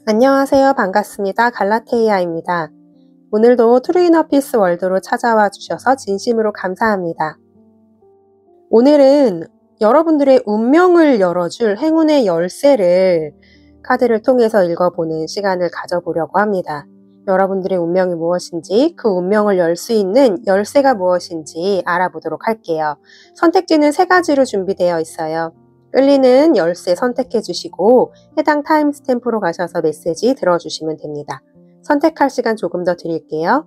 안녕하세요. 반갑습니다. 갈라테이아입니다. 오늘도 트루이너피스 월드로 찾아와 주셔서 진심으로 감사합니다. 오늘은 여러분들의 운명을 열어줄 행운의 열쇠를 카드를 통해서 읽어보는 시간을 가져보려고 합니다. 여러분들의 운명이 무엇인지, 그 운명을 열 수 있는 열쇠가 무엇인지 알아보도록 할게요. 선택지는 3가지로 준비되어 있어요. 끌리는 열쇠 선택해 주시고 해당 타임스탬프로 가셔서 메시지 들어주시면 됩니다. 선택할 시간 조금 더 드릴게요.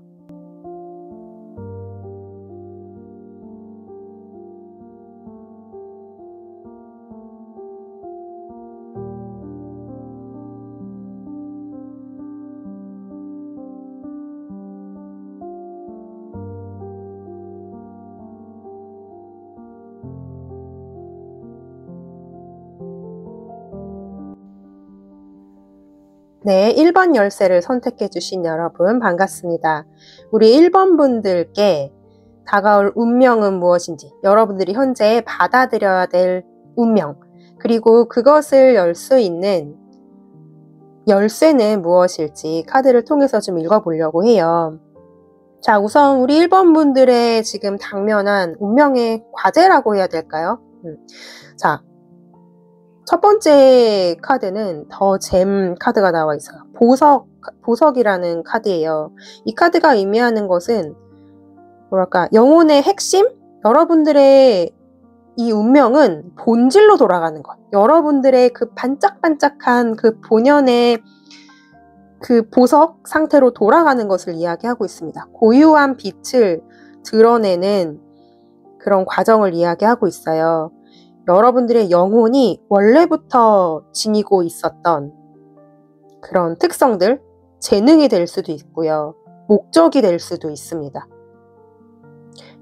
네, 1번 열쇠를 선택해 주신 여러분 반갑습니다. 우리 1번 분들께 다가올 운명은 무엇인지, 여러분들이 현재 받아들여야 될 운명, 그리고 그것을 열 수 있는 열쇠는 무엇일지 카드를 통해서 좀 읽어보려고 해요. 자, 우선 우리 1번 분들의 지금 당면한 운명의 과제라고 해야 될까요? 자, 첫 번째 카드는 더 잼 카드가 나와 있어요. 보석이라는 카드예요. 이 카드가 의미하는 것은 뭐랄까, 영혼의 핵심? 여러분들의 이 운명은 본질로 돌아가는 것. 여러분들의 그 반짝반짝한 그 본연의 그 보석 상태로 돌아가는 것을 이야기하고 있습니다. 고유한 빛을 드러내는 그런 과정을 이야기하고 있어요. 여러분들의 영혼이 원래부터 지니고 있었던 그런 특성들, 재능이 될 수도 있고요. 목적이 될 수도 있습니다.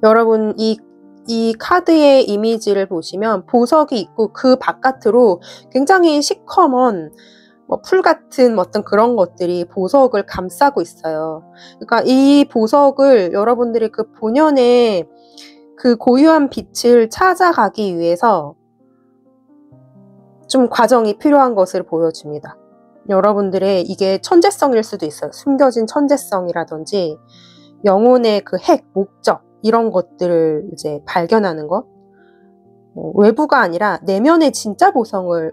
여러분, 이 카드의 이미지를 보시면 보석이 있고 그 바깥으로 굉장히 시커먼 풀 같은 어떤 그런 것들이 보석을 감싸고 있어요. 그러니까 이 보석을 여러분들이 그 본연의 그 고유한 빛을 찾아가기 위해서 좀 과정이 필요한 것을 보여줍니다. 여러분들의 이게 천재성일 수도 있어요. 숨겨진 천재성이라든지 영혼의 그 핵, 목적 이런 것들을 이제 발견하는 것. 외부가 아니라 내면의 진짜 보석을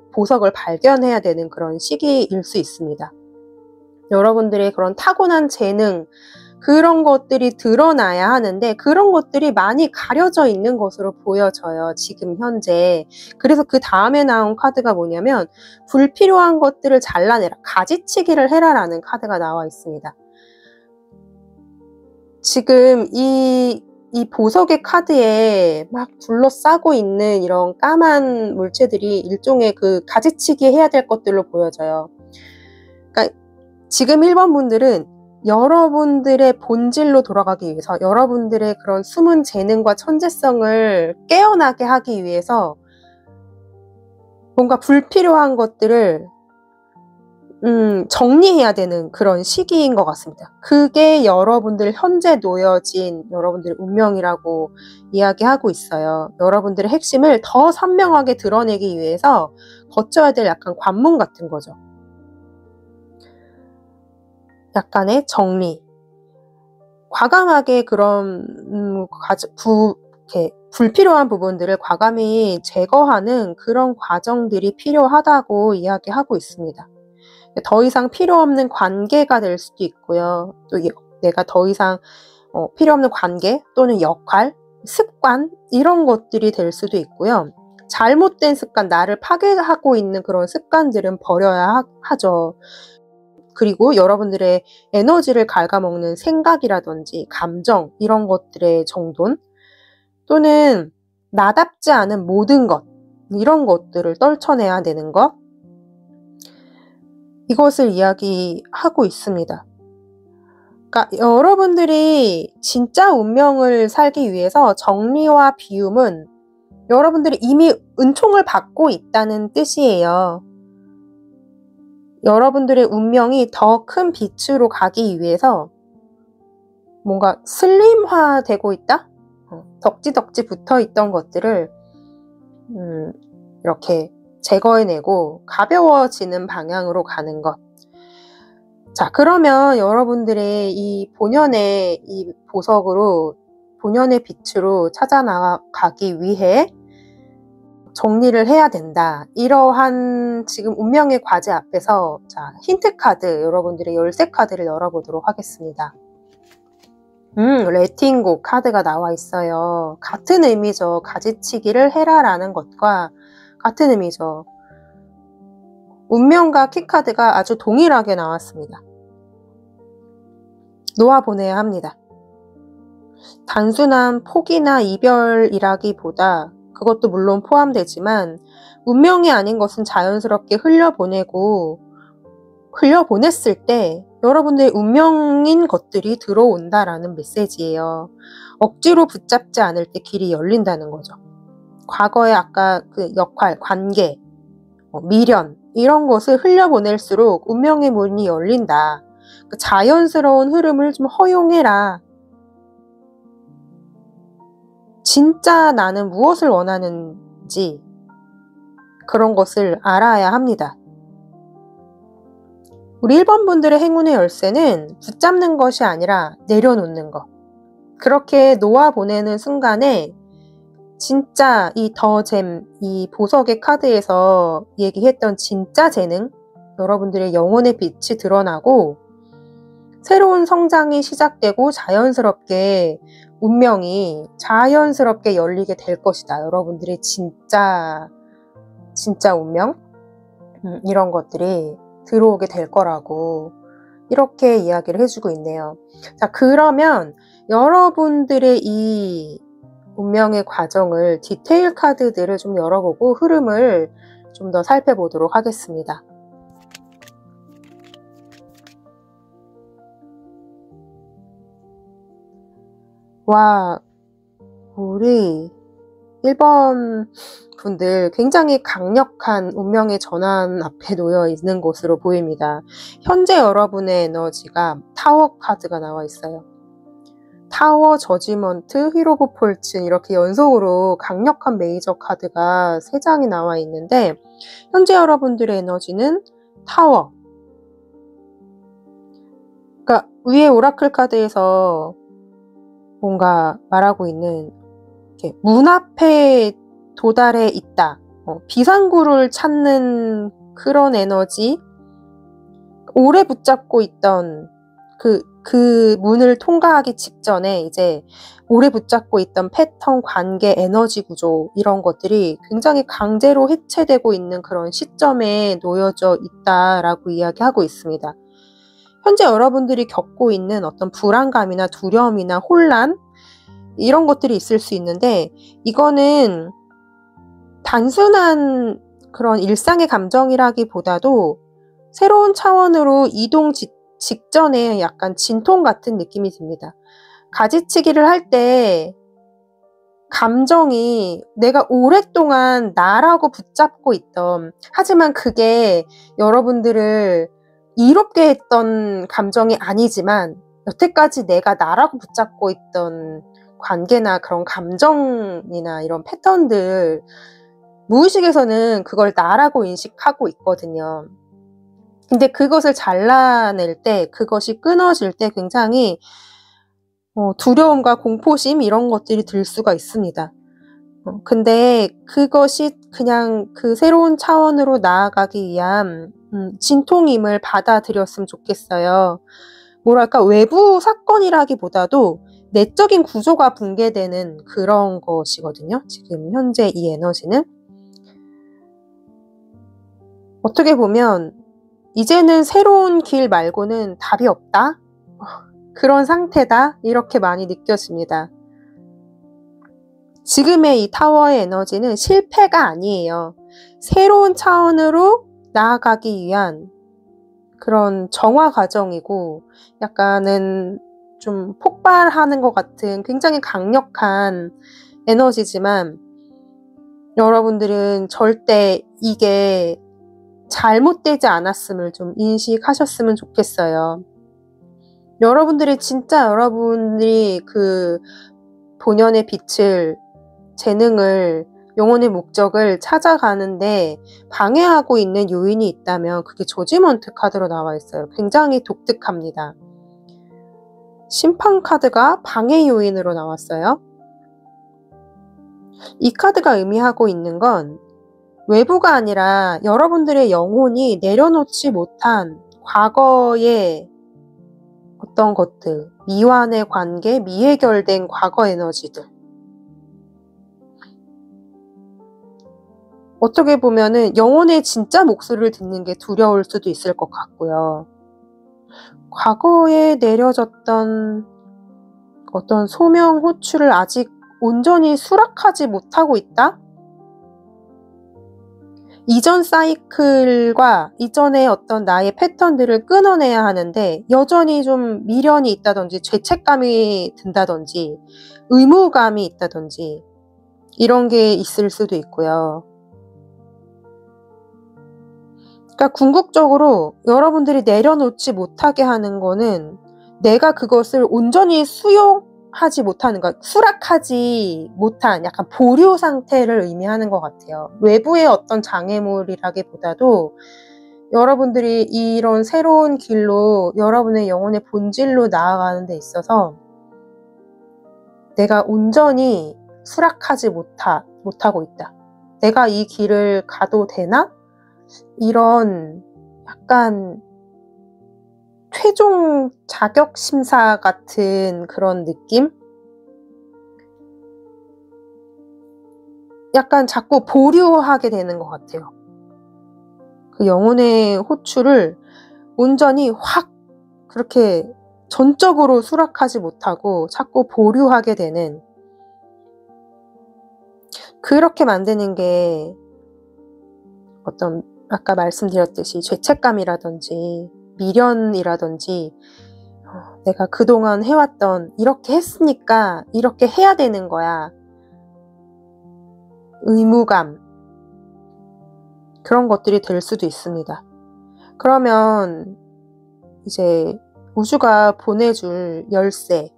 발견해야 되는 그런 시기일 수 있습니다. 여러분들의 그런 타고난 재능, 그런 것들이 드러나야 하는데 그런 것들이 많이 가려져 있는 것으로 보여져요. 지금 현재. 그래서 그 다음에 나온 카드가 뭐냐면 불필요한 것들을 잘라내라, 가지치기를 해라라는 카드가 나와 있습니다. 지금 이 보석의 카드에 막 둘러싸고 있는 이런 까만 물체들이 일종의 그 가지치기 해야 될 것들로 보여져요. 그러니까 지금 1번 분들은 여러분들의 본질로 돌아가기 위해서, 여러분들의 그런 숨은 재능과 천재성을 깨어나게 하기 위해서 뭔가 불필요한 것들을 정리해야 되는 그런 시기인 것 같습니다. 그게 여러분들 현재 놓여진 여러분들의 운명이라고 이야기하고 있어요. 여러분들의 핵심을 더 선명하게 드러내기 위해서 거쳐야 될 약간 관문 같은 거죠. 약간의 정리. 과감하게 그런 이렇게 불필요한 부분들을 과감히 제거하는 그런 과정들이 필요하다고 이야기하고 있습니다. 더 이상 필요 없는 관계가 될 수도 있고요. 또 내가 더 이상 필요 없는 관계 또는 역할, 습관 이런 것들이 될 수도 있고요. 잘못된 습관, 나를 파괴하고 있는 그런 습관들은 버려야 하죠. 그리고 여러분들의 에너지를 갉아먹는 생각이라든지 감정 이런 것들의 정돈, 또는 나답지 않은 모든 것, 이런 것들을 떨쳐내야 되는 것, 이것을 이야기하고 있습니다. 그러니까 여러분들이 진짜 운명을 살기 위해서 정리와 비움은 여러분들이 이미 은총을 받고 있다는 뜻이에요. 여러분들의 운명이 더 큰 빛으로 가기 위해서 뭔가 슬림화되고 있다? 덕지덕지 붙어있던 것들을 이렇게 제거해내고 가벼워지는 방향으로 가는 것. 자, 그러면 여러분들의 이 본연의 이 보석으로, 본연의 빛으로 찾아나가기 위해 정리를 해야 된다. 이러한 지금 운명의 과제 앞에서 자, 힌트 카드, 여러분들의 열쇠 카드를 열어보도록 하겠습니다. 레팅고 카드가 나와 있어요. 같은 의미죠. 가지치기를 해라라는 것과 같은 의미죠. 운명과 키카드가 아주 동일하게 나왔습니다. 놓아보내야 합니다. 단순한 포기나 이별이라기보다 그것도 물론 포함되지만 운명이 아닌 것은 자연스럽게 흘려보냈을 때 여러분들의 운명인 것들이 들어온다라는 메시지예요. 억지로 붙잡지 않을 때 길이 열린다는 거죠. 과거의 아까 그 역할, 관계, 미련 이런 것을 흘려보낼수록 운명의 문이 열린다. 그 자연스러운 흐름을 좀 허용해라. 진짜 나는 무엇을 원하는지 그런 것을 알아야 합니다. 우리 1번 분들의 행운의 열쇠는 붙잡는 것이 아니라 내려놓는 것. 그렇게 놓아보내는 순간에 진짜 이 더잼, 이 보석의 카드에서 얘기했던 진짜 재능, 여러분들의 영혼의 빛이 드러나고 새로운 성장이 시작되고 자연스럽게 운명이 자연스럽게 열리게 될 것이다. 여러분들의 진짜 운명? 이런 것들이 들어오게 될 거라고 이렇게 이야기를 해주고 있네요. 자, 그러면 여러분들의 이 운명의 과정을 디테일 카드들을 좀 열어보고 흐름을 좀 더 살펴보도록 하겠습니다. 와, 우리 1번 분들 굉장히 강력한 운명의 전환 앞에 놓여 있는 것으로 보입니다. 현재 여러분의 에너지가 타워 카드가 나와 있어요. 타워, 저지먼트, 휠 오브 폴튼 이렇게 연속으로 강력한 메이저 카드가 3장이 나와 있는데 현재 여러분들의 에너지는 타워. 그러니까 위에 오라클 카드에서 뭔가 말하고 있는 문 앞에 도달해 있다. 비상구를 찾는 그런 에너지. 오래 붙잡고 있던 그 문을 통과하기 직전에 이제 오래 붙잡고 있던 패턴, 관계, 에너지 구조 이런 것들이 굉장히 강제로 해체되고 있는 그런 시점에 놓여져 있다라고 이야기하고 있습니다. 현재 여러분들이 겪고 있는 어떤 불안감이나 두려움이나 혼란 이런 것들이 있을 수 있는데 이거는 단순한 그런 일상의 감정이라기보다도 새로운 차원으로 이동 직전에 약간 진통 같은 느낌이 듭니다. 가지치기를 할 때 감정이 내가 오랫동안 나라고 붙잡고 있던 하지만 그게 여러분들을 이롭게 했던 감정이 아니지만 여태까지 내가 나라고 붙잡고 있던 관계나 그런 감정이나 이런 패턴들 무의식에서는 그걸 나라고 인식하고 있거든요. 근데 그것을 잘라낼 때 그것이 끊어질 때 굉장히 두려움과 공포심 이런 것들이 들 수가 있습니다. 근데 그것이 그냥 그 새로운 차원으로 나아가기 위한 진통임을 받아들였으면 좋겠어요. 뭐랄까 외부 사건이라기보다도 내적인 구조가 붕괴되는 그런 것이거든요. 지금 현재 이 에너지는. 어떻게 보면 이제는 새로운 길 말고는 답이 없다? 그런 상태다? 이렇게 많이 느껴집니다. 지금의 이 타워의 에너지는 실패가 아니에요. 새로운 차원으로 나아가기 위한 그런 정화 과정이고 약간은 좀 폭발하는 것 같은 굉장히 강력한 에너지지만 여러분들은 절대 이게 잘못되지 않았음을 좀 인식하셨으면 좋겠어요. 여러분들이 진짜 여러분들이 그 본연의 빛을 재능을 영혼의 목적을 찾아가는데 방해하고 있는 요인이 있다면 그게 저지먼트 카드로 나와 있어요. 굉장히 독특합니다. 심판 카드가 방해 요인으로 나왔어요. 이 카드가 의미하고 있는 건 외부가 아니라 여러분들의 영혼이 내려놓지 못한 과거의 어떤 것들, 미완의 관계, 미해결된 과거 에너지들. 어떻게 보면은 영혼의 진짜 목소리를 듣는 게 두려울 수도 있을 것 같고요. 과거에 내려졌던 어떤 소명 호출을 아직 온전히 수락하지 못하고 있다? 이전 사이클과 이전의 어떤 나의 패턴들을 끊어내야 하는데 여전히 좀 미련이 있다든지 죄책감이 든다든지 의무감이 있다든지 이런 게 있을 수도 있고요. 그러니까 궁극적으로 여러분들이 내려놓지 못하게 하는 거는 내가 그것을 온전히 수용하지 못하는 것, 수락하지 못한 약간 보류 상태를 의미하는 것 같아요. 외부의 어떤 장애물이라기보다도 여러분들이 이런 새로운 길로 여러분의 영혼의 본질로 나아가는 데 있어서 내가 온전히 수락하지 못하고 있다. 내가 이 길을 가도 되나? 이런 약간 최종 자격 심사 같은 그런 느낌? 약간 자꾸 보류하게 되는 것 같아요. 그 영혼의 호출을 온전히 확 그렇게 전적으로 수락하지 못하고 자꾸 보류하게 되는, 그렇게 만드는 게 어떤 아까 말씀드렸듯이 죄책감이라든지 미련이라든지 내가 그동안 해왔던 이렇게 했으니까 이렇게 해야 되는 거야, 의무감, 그런 것들이 될 수도 있습니다. 그러면 이제 우주가 보내줄 열쇠,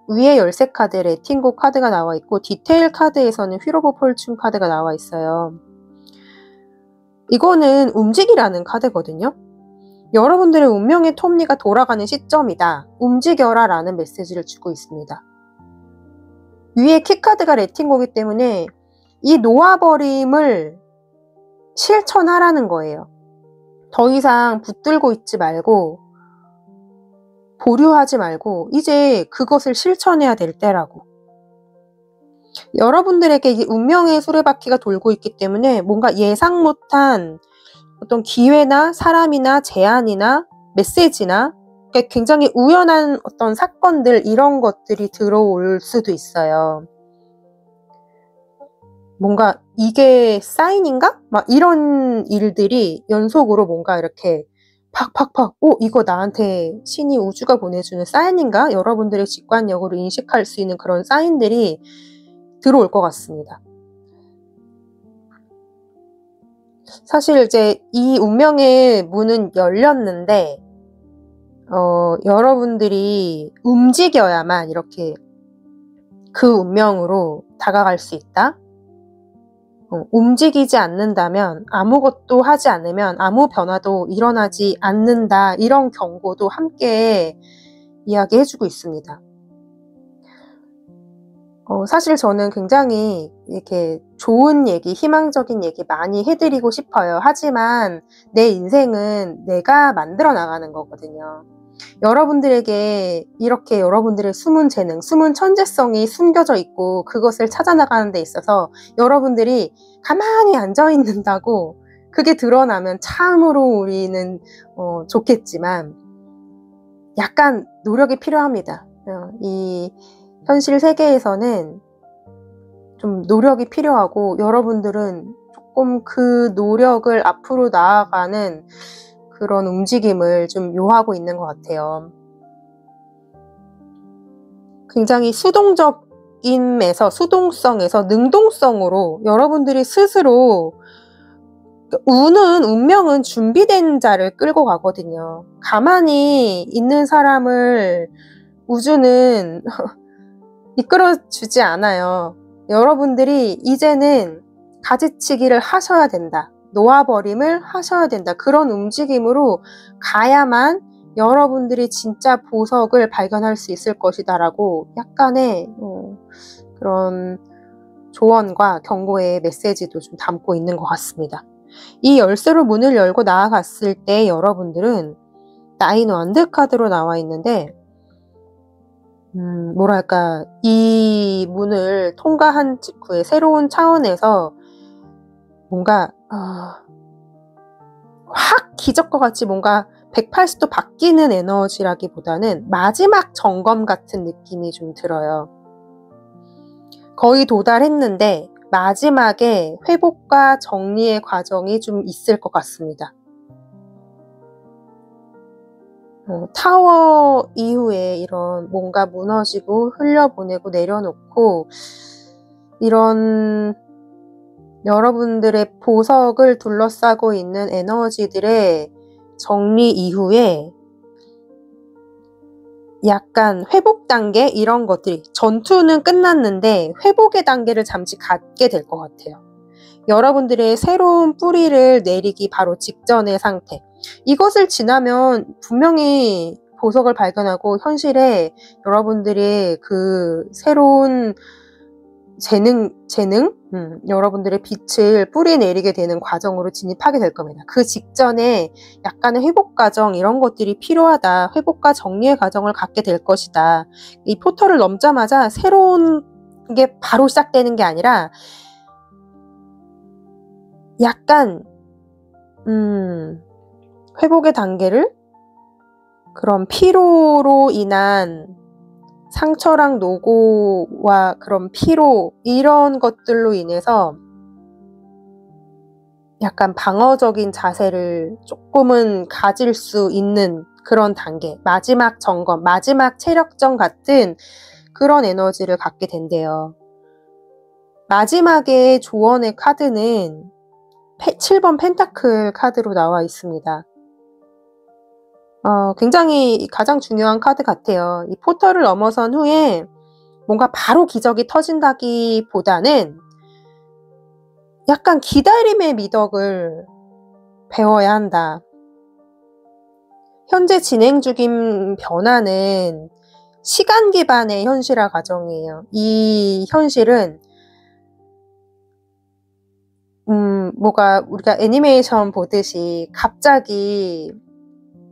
위에 열쇠 카드에 레팅고 카드가 나와 있고 디테일 카드에서는 휠 오브 폴춘 카드가 나와 있어요. 이거는 움직이라는 카드거든요. 여러분들의 운명의 톱니가 돌아가는 시점이다. 움직여라 라는 메시지를 주고 있습니다. 위에 키카드가 레팅고이기 때문에 이 놓아버림을 실천하라는 거예요. 더 이상 붙들고 있지 말고 보류하지 말고 이제 그것을 실천해야 될 때라고. 여러분들에게 이 운명의 수레바퀴가 돌고 있기 때문에 뭔가 예상 못한 어떤 기회나 사람이나 제안이나 메시지나 굉장히 우연한 어떤 사건들, 이런 것들이 들어올 수도 있어요. 뭔가 이게 사인인가? 막 이런 일들이 연속으로 뭔가 이렇게 팍팍팍, 이거 나한테 신이, 우주가 보내주는 사인인가? 여러분들의 직관력으로 인식할 수 있는 그런 사인들이 들어올 것 같습니다. 사실 이제 이 운명의 문은 열렸는데 여러분들이 움직여야만 이렇게 그 운명으로 다가갈 수 있다. 움직이지 않는다면, 아무것도 하지 않으면 아무 변화도 일어나지 않는다. 이런 경고도 함께 이야기해주고 있습니다. 사실 저는 굉장히 이렇게 좋은 얘기, 희망적인 얘기 많이 해드리고 싶어요. 하지만 내 인생은 내가 만들어 나가는 거거든요. 여러분들에게 이렇게 여러분들의 숨은 재능, 숨은 천재성이 숨겨져 있고 그것을 찾아나가는 데 있어서 여러분들이 가만히 앉아있는다고 그게 드러나면 참으로 우리는 좋겠지만 약간 노력이 필요합니다. 이 현실 세계에서는 좀 노력이 필요하고 여러분들은 조금 그 노력을 앞으로 나아가는 그런 움직임을 좀 요하고 있는 것 같아요. 굉장히 수동적임에서, 수동성에서 능동성으로 여러분들이 스스로, 운명은 준비된 자를 끌고 가거든요. 가만히 있는 사람을 우주는 이끌어주지 않아요. 여러분들이 이제는 가지치기를 하셔야 된다. 놓아버림을 하셔야 된다. 그런 움직임으로 가야만 여러분들이 진짜 보석을 발견할 수 있을 것이다 라고 약간의 그런 조언과 경고의 메시지도 좀 담고 있는 것 같습니다. 이 열쇠로 문을 열고 나아갔을 때 여러분들은 나인 원드 카드로 나와 있는데 뭐랄까, 이 문을 통과한 직후에 새로운 차원에서 뭔가 확 기적과 같이 뭔가 180도 바뀌는 에너지라기보다는 마지막 점검 같은 느낌이 좀 들어요. 거의 도달했는데 마지막에 회복과 정리의 과정이 좀 있을 것 같습니다. 타워 이후에 이런 뭔가 무너지고 흘려보내고 내려놓고 이런 여러분들의 보석을 둘러싸고 있는 에너지들의 정리 이후에 약간 회복 단계 이런 것들이, 전투는 끝났는데 회복의 단계를 잠시 갖게 될 것 같아요. 여러분들의 새로운 뿌리를 내리기 바로 직전의 상태. 이것을 지나면 분명히 보석을 발견하고 현실에 여러분들의 그 새로운 재능, 여러분들의 빛을 뿌리 내리게 되는 과정으로 진입하게 될 겁니다. 그 직전에 약간의 회복 과정 이런 것들이 필요하다. 회복과 정리의 과정을 갖게 될 것이다. 이 포털을 넘자마자 새로운 게 바로 시작되는 게 아니라 약간 회복의 단계를 그런 피로로 인한 상처랑 노고와 그런 피로 이런 것들로 인해서 약간 방어적인 자세를 조금은 가질 수 있는 그런 단계, 마지막 점검, 마지막 체력전 같은 그런 에너지를 갖게 된대요. 마지막에 조언의 카드는 7번 펜타클 카드로 나와 있습니다. 굉장히 가장 중요한 카드 같아요. 이 포털을 넘어선 후에 뭔가 바로 기적이 터진다기보다는 약간 기다림의 미덕을 배워야 한다. 현재 진행 중인 변화는 시간 기반의 현실화 과정이에요. 이 현실은 뭐가 우리가 애니메이션 보듯이 갑자기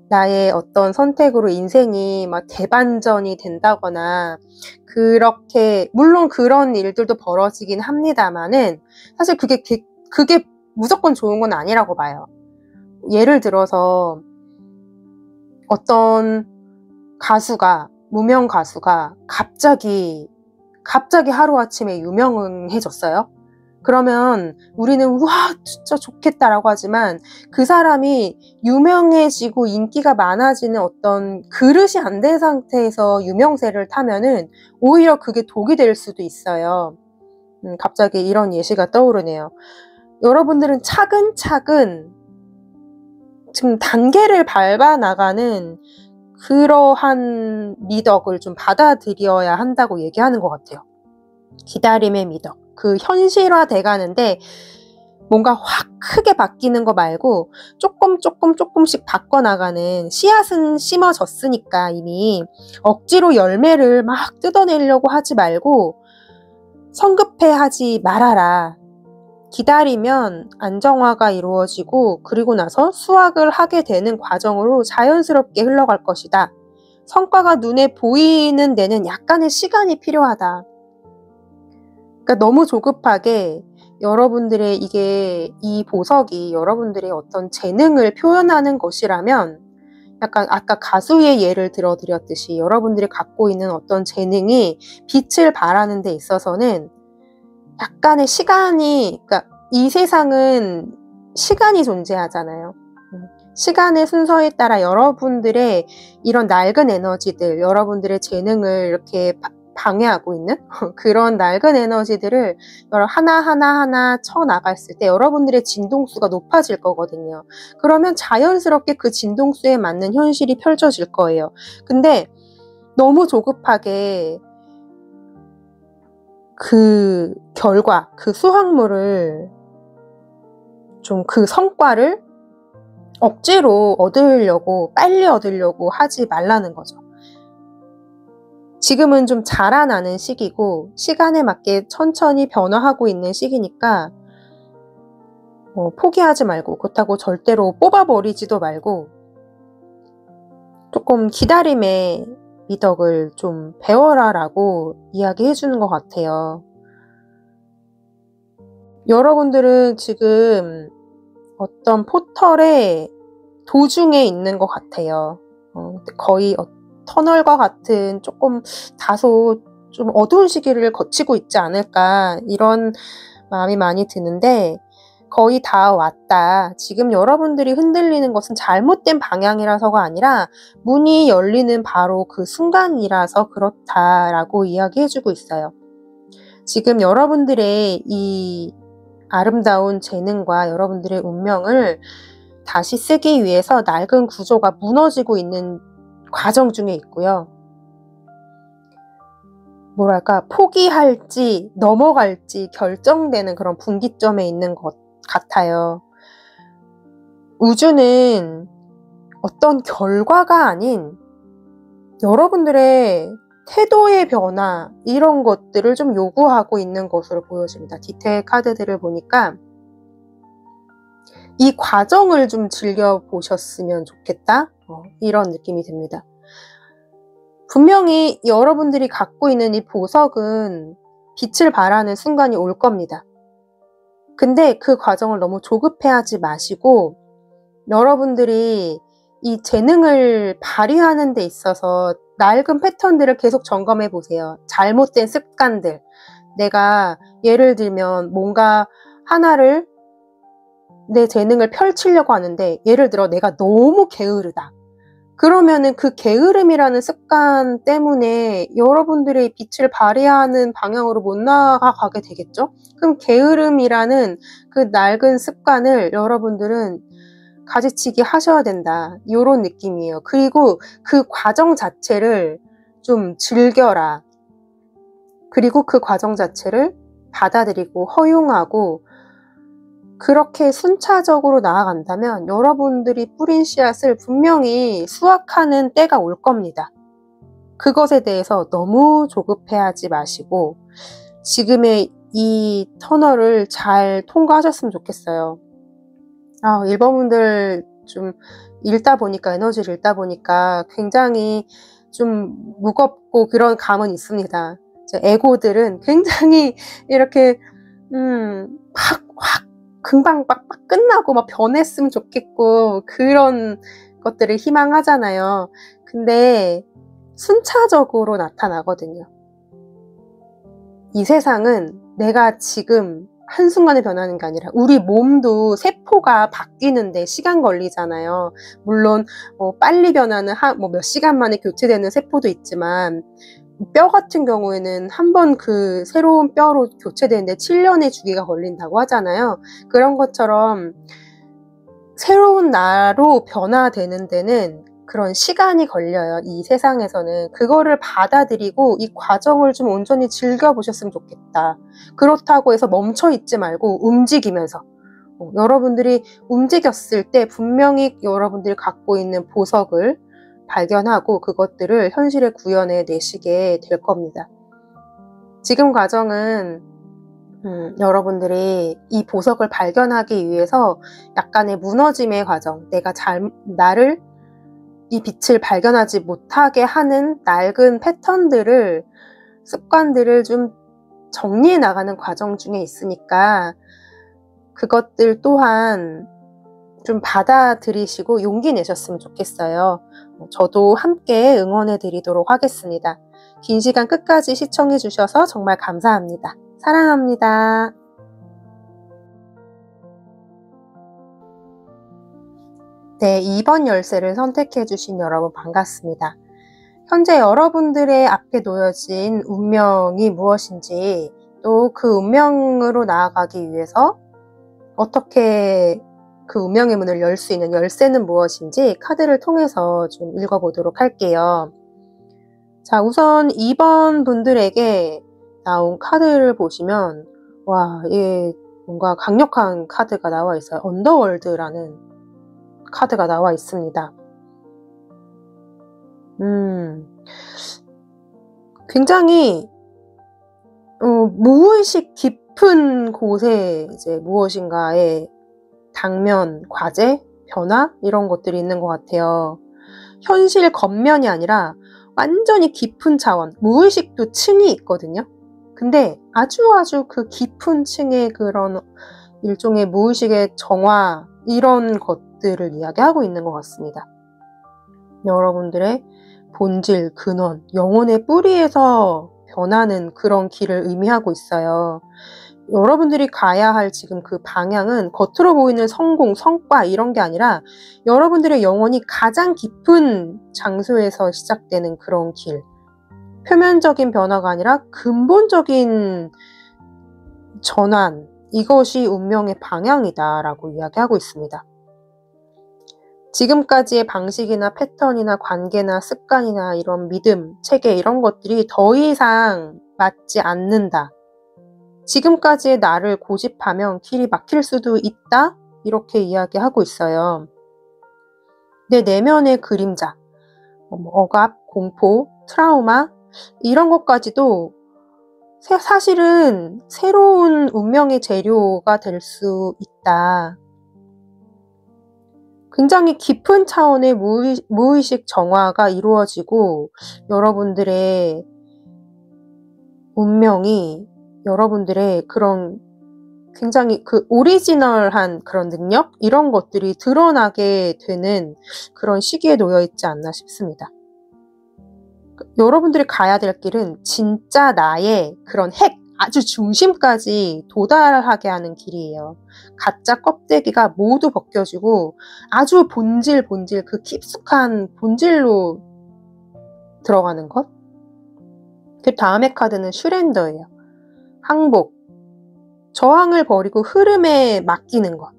나의 어떤 선택으로 인생이 막 대반전이 된다거나 그렇게, 물론 그런 일들도 벌어지긴 합니다만은 사실 그게 무조건 좋은 건 아니라고 봐요. 예를 들어서 어떤 가수가, 무명 가수가 갑자기 하루아침에 유명해졌어요. 그러면 우리는 와 진짜 좋겠다라고 하지만 그 사람이 유명해지고 인기가 많아지는 어떤 그릇이 안 된 상태에서 유명세를 타면은 오히려 그게 독이 될 수도 있어요. 갑자기 이런 예시가 떠오르네요. 여러분들은 차근차근 지금 단계를 밟아 나가는 그러한 미덕을 좀 받아들여야 한다고 얘기하는 것 같아요. 기다림의 미덕. 그 현실화돼 가는데 뭔가 확 크게 바뀌는 거 말고 조금씩 바꿔나가는, 씨앗은 심어졌으니까 이미 억지로 열매를 막 뜯어내려고 하지 말고 성급해하지 말아라. 기다리면 안정화가 이루어지고 그리고 나서 수확을 하게 되는 과정으로 자연스럽게 흘러갈 것이다. 성과가 눈에 보이는 데는 약간의 시간이 필요하다. 그러니까 너무 조급하게 여러분들의 이 보석이 여러분들의 어떤 재능을 표현하는 것이라면, 약간 아까 가수의 예를 들어드렸듯이 여러분들이 갖고 있는 어떤 재능이 빛을 발하는 데 있어서는 약간의 시간이, 그러니까 이 세상은 시간이 존재하잖아요. 시간의 순서에 따라 여러분들의 이런 낡은 에너지들, 여러분들의 재능을 이렇게 방해하고 있는 그런 낡은 에너지들을 하나하나 쳐나갔을 때 여러분들의 진동수가 높아질 거거든요. 그러면 자연스럽게 그 진동수에 맞는 현실이 펼쳐질 거예요. 근데 너무 조급하게 그 결과, 그 수확물을 좀 그 성과를 억지로 얻으려고, 빨리 얻으려고 하지 말라는 거죠. 지금은 좀 자라나는 시기고 시간에 맞게 천천히 변화하고 있는 시기니까 포기하지 말고, 그렇다고 절대로 뽑아버리지도 말고 조금 기다림의 미덕을 좀 배워라 라고 이야기해 주는 것 같아요. 여러분들은 지금 어떤 포털의 도중에 있는 것 같아요. 거의 터널과 같은 조금 다소 좀 어두운 시기를 거치고 있지 않을까, 이런 마음이 많이 드는데, 거의 다 왔다. 지금 여러분들이 흔들리는 것은 잘못된 방향이라서가 아니라 문이 열리는 바로 그 순간이라서 그렇다라고 이야기해주고 있어요. 지금 여러분들의 이 아름다운 재능과 여러분들의 운명을 다시 쓰기 위해서 낡은 구조가 무너지고 있는 과정 중에 있고요. 뭐랄까, 포기할지 넘어갈지 결정되는 그런 분기점에 있는 것 같아요. 우주는 어떤 결과가 아닌 여러분들의 태도의 변화, 이런 것들을 좀 요구하고 있는 것으로 보여집니다. 디테일 카드들을 보니까 이 과정을 좀 즐겨보셨으면 좋겠다, 이런 느낌이 듭니다. 분명히 여러분들이 갖고 있는 이 보석은 빛을 발하는 순간이 올 겁니다. 근데 그 과정을 너무 조급해하지 마시고, 여러분들이 이 재능을 발휘하는 데 있어서 낡은 패턴들을 계속 점검해 보세요. 잘못된 습관들. 내가 예를 들면 뭔가 하나를, 내 재능을 펼치려고 하는데, 예를 들어 내가 너무 게으르다. 그러면은 그 게으름이라는 습관 때문에 여러분들의 빛을 발휘하는 방향으로 못 나아가게 되겠죠? 그럼 게으름이라는 그 낡은 습관을 여러분들은 가지치기 하셔야 된다, 이런 느낌이에요. 그리고 그 과정 자체를 좀 즐겨라. 그리고 그 과정 자체를 받아들이고 허용하고, 그렇게 순차적으로 나아간다면 여러분들이 뿌린 씨앗을 분명히 수확하는 때가 올 겁니다. 그것에 대해서 너무 조급해하지 마시고 지금의 이 터널을 잘 통과하셨으면 좋겠어요. 1번 분들 좀 에너지를 읽다 보니까 굉장히 좀 무겁고 그런 감은 있습니다. 에고들은 굉장히 이렇게 확 금방 빡빡 끝나고 막 변했으면 좋겠고 그런 것들을 희망하잖아요. 근데 순차적으로 나타나거든요. 이 세상은 내가 지금 한순간에 변하는 게 아니라 우리 몸도 세포가 바뀌는데 시간 걸리잖아요. 물론 빨리 변하는 몇 시간 만에 교체되는 세포도 있지만, 뼈 같은 경우에는 한 번 그 새로운 뼈로 교체되는데 7년의 주기가 걸린다고 하잖아요. 그런 것처럼 새로운 나로 변화되는 데는 그런 시간이 걸려요. 이 세상에서는. 그거를 받아들이고 이 과정을 좀 온전히 즐겨보셨으면 좋겠다. 그렇다고 해서 멈춰있지 말고 움직이면서, 여러분들이 움직였을 때 분명히 여러분들이 갖고 있는 보석을 발견하고 그것들을 현실에 구현해 내시게 될 겁니다. 지금 과정은 여러분들이 이 보석을 발견하기 위해서 약간의 무너짐의 과정, 나를 이 빛을 발견하지 못하게 하는 낡은 패턴들을, 습관들을 좀 정리해 나가는 과정 중에 있으니까 그것들 또한 좀 받아들이시고 용기 내셨으면 좋겠어요. 저도 함께 응원해 드리도록 하겠습니다. 긴 시간 끝까지 시청해 주셔서 정말 감사합니다. 사랑합니다. 네, 2번 열쇠를 선택해 주신 여러분 반갑습니다. 현재 여러분들의 앞에 놓여진 운명이 무엇인지, 또 그 운명으로 나아가기 위해서 어떻게 그 운명의 문을 열 수 있는 열쇠는 무엇인지 카드를 통해서 좀 읽어보도록 할게요. 자, 우선 2번 분들에게 나온 카드를 보시면, 뭔가 강력한 카드가 나와 있어요. 언더월드라는 카드가 나와 있습니다. 굉장히 무의식 깊은 곳에 이제 무엇인가의 당면, 과제, 변화 이런 것들이 있는 것 같아요. 현실 겉면이 아니라 완전히 깊은 차원, 무의식도 층이 있거든요. 근데 아주 그 깊은 층의 그런 일종의 무의식의 정화 이런 것들을 이야기하고 있는 것 같습니다. 여러분들의 본질, 근원, 영혼의 뿌리에서 변하는 그런 길을 의미하고 있어요. 여러분들이 가야 할 지금 그 방향은 겉으로 보이는 성공, 성과 이런 게 아니라 여러분들의 영혼이 가장 깊은 장소에서 시작되는 그런 길. 표면적인 변화가 아니라 근본적인 전환, 이것이 운명의 방향이다라고 이야기하고 있습니다. 지금까지의 방식이나 패턴이나 관계나 습관이나 이런 믿음, 체계 이런 것들이 더 이상 맞지 않는다. 지금까지의 나를 고집하면 길이 막힐 수도 있다. 이렇게 이야기하고 있어요. 내 내면의 그림자, 억압, 공포, 트라우마 이런 것까지도 사실은 새로운 운명의 재료가 될 수 있다. 굉장히 깊은 차원의 무의식 정화가 이루어지고 여러분들의 운명이 여러분들의 그런 굉장히 그 오리지널한 그런 능력 이런 것들이 드러나게 되는 그런 시기에 놓여 있지 않나 싶습니다. 여러분들이 가야 될 길은 진짜 나의 그런 핵, 아주 중심까지 도달하게 하는 길이에요. 가짜 껍데기가 모두 벗겨지고 아주 본질 그 깊숙한 본질로 들어가는 것. 그 다음의 카드는 슈렌더예요. 항복, 저항을 버리고 흐름에 맡기는 것.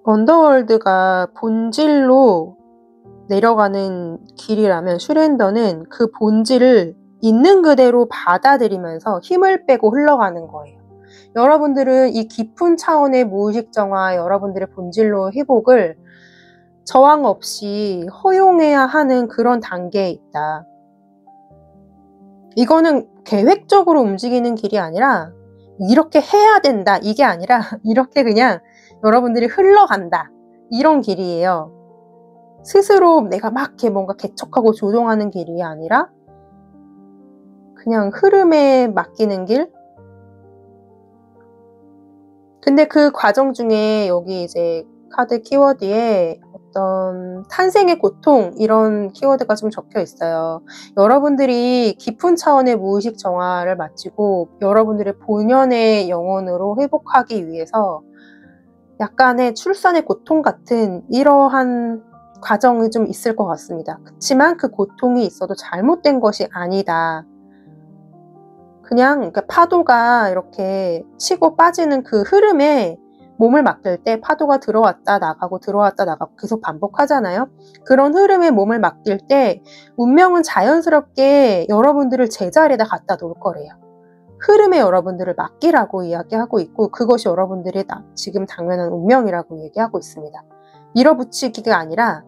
언더월드가 본질로 내려가는 길이라면 슈렌더는 그 본질을 있는 그대로 받아들이면서 힘을 빼고 흘러가는 거예요. 여러분들은 이 깊은 차원의 무의식 정화, 여러분들의 본질로 회복을 저항 없이 허용해야 하는 그런 단계에 있다. 이거는 계획적으로 움직이는 길이 아니라 이렇게 해야 된다 이게 아니라 이렇게 그냥 여러분들이 흘러간다 이런 길이에요. 스스로 내가 막 이렇게 뭔가 개척하고 조종하는 길이 아니라 그냥 흐름에 맡기는 길. 근데 그 과정 중에 여기 이제 카드 키워드에 어떤 탄생의 고통 이런 키워드가 좀 적혀 있어요. 여러분들이 깊은 차원의 무의식 정화를 마치고 여러분들의 본연의 영혼으로 회복하기 위해서 약간의 출산의 고통 같은 이러한 과정이 좀 있을 것 같습니다. 그렇지만 그 고통이 있어도 잘못된 것이 아니다. 그냥 파도가 이렇게 치고 빠지는 그 흐름에 몸을 맡길 때 파도가 들어왔다 나가고 들어왔다 나가고 계속 반복하잖아요. 그런 흐름에 몸을 맡길 때 운명은 자연스럽게 여러분들을 제자리에다 갖다 놓을 거래요. 흐름에 여러분들을 맡기라고 이야기하고 있고 그것이 여러분들의 지금 당면한 운명이라고 얘기하고 있습니다. 밀어붙이기가 아니라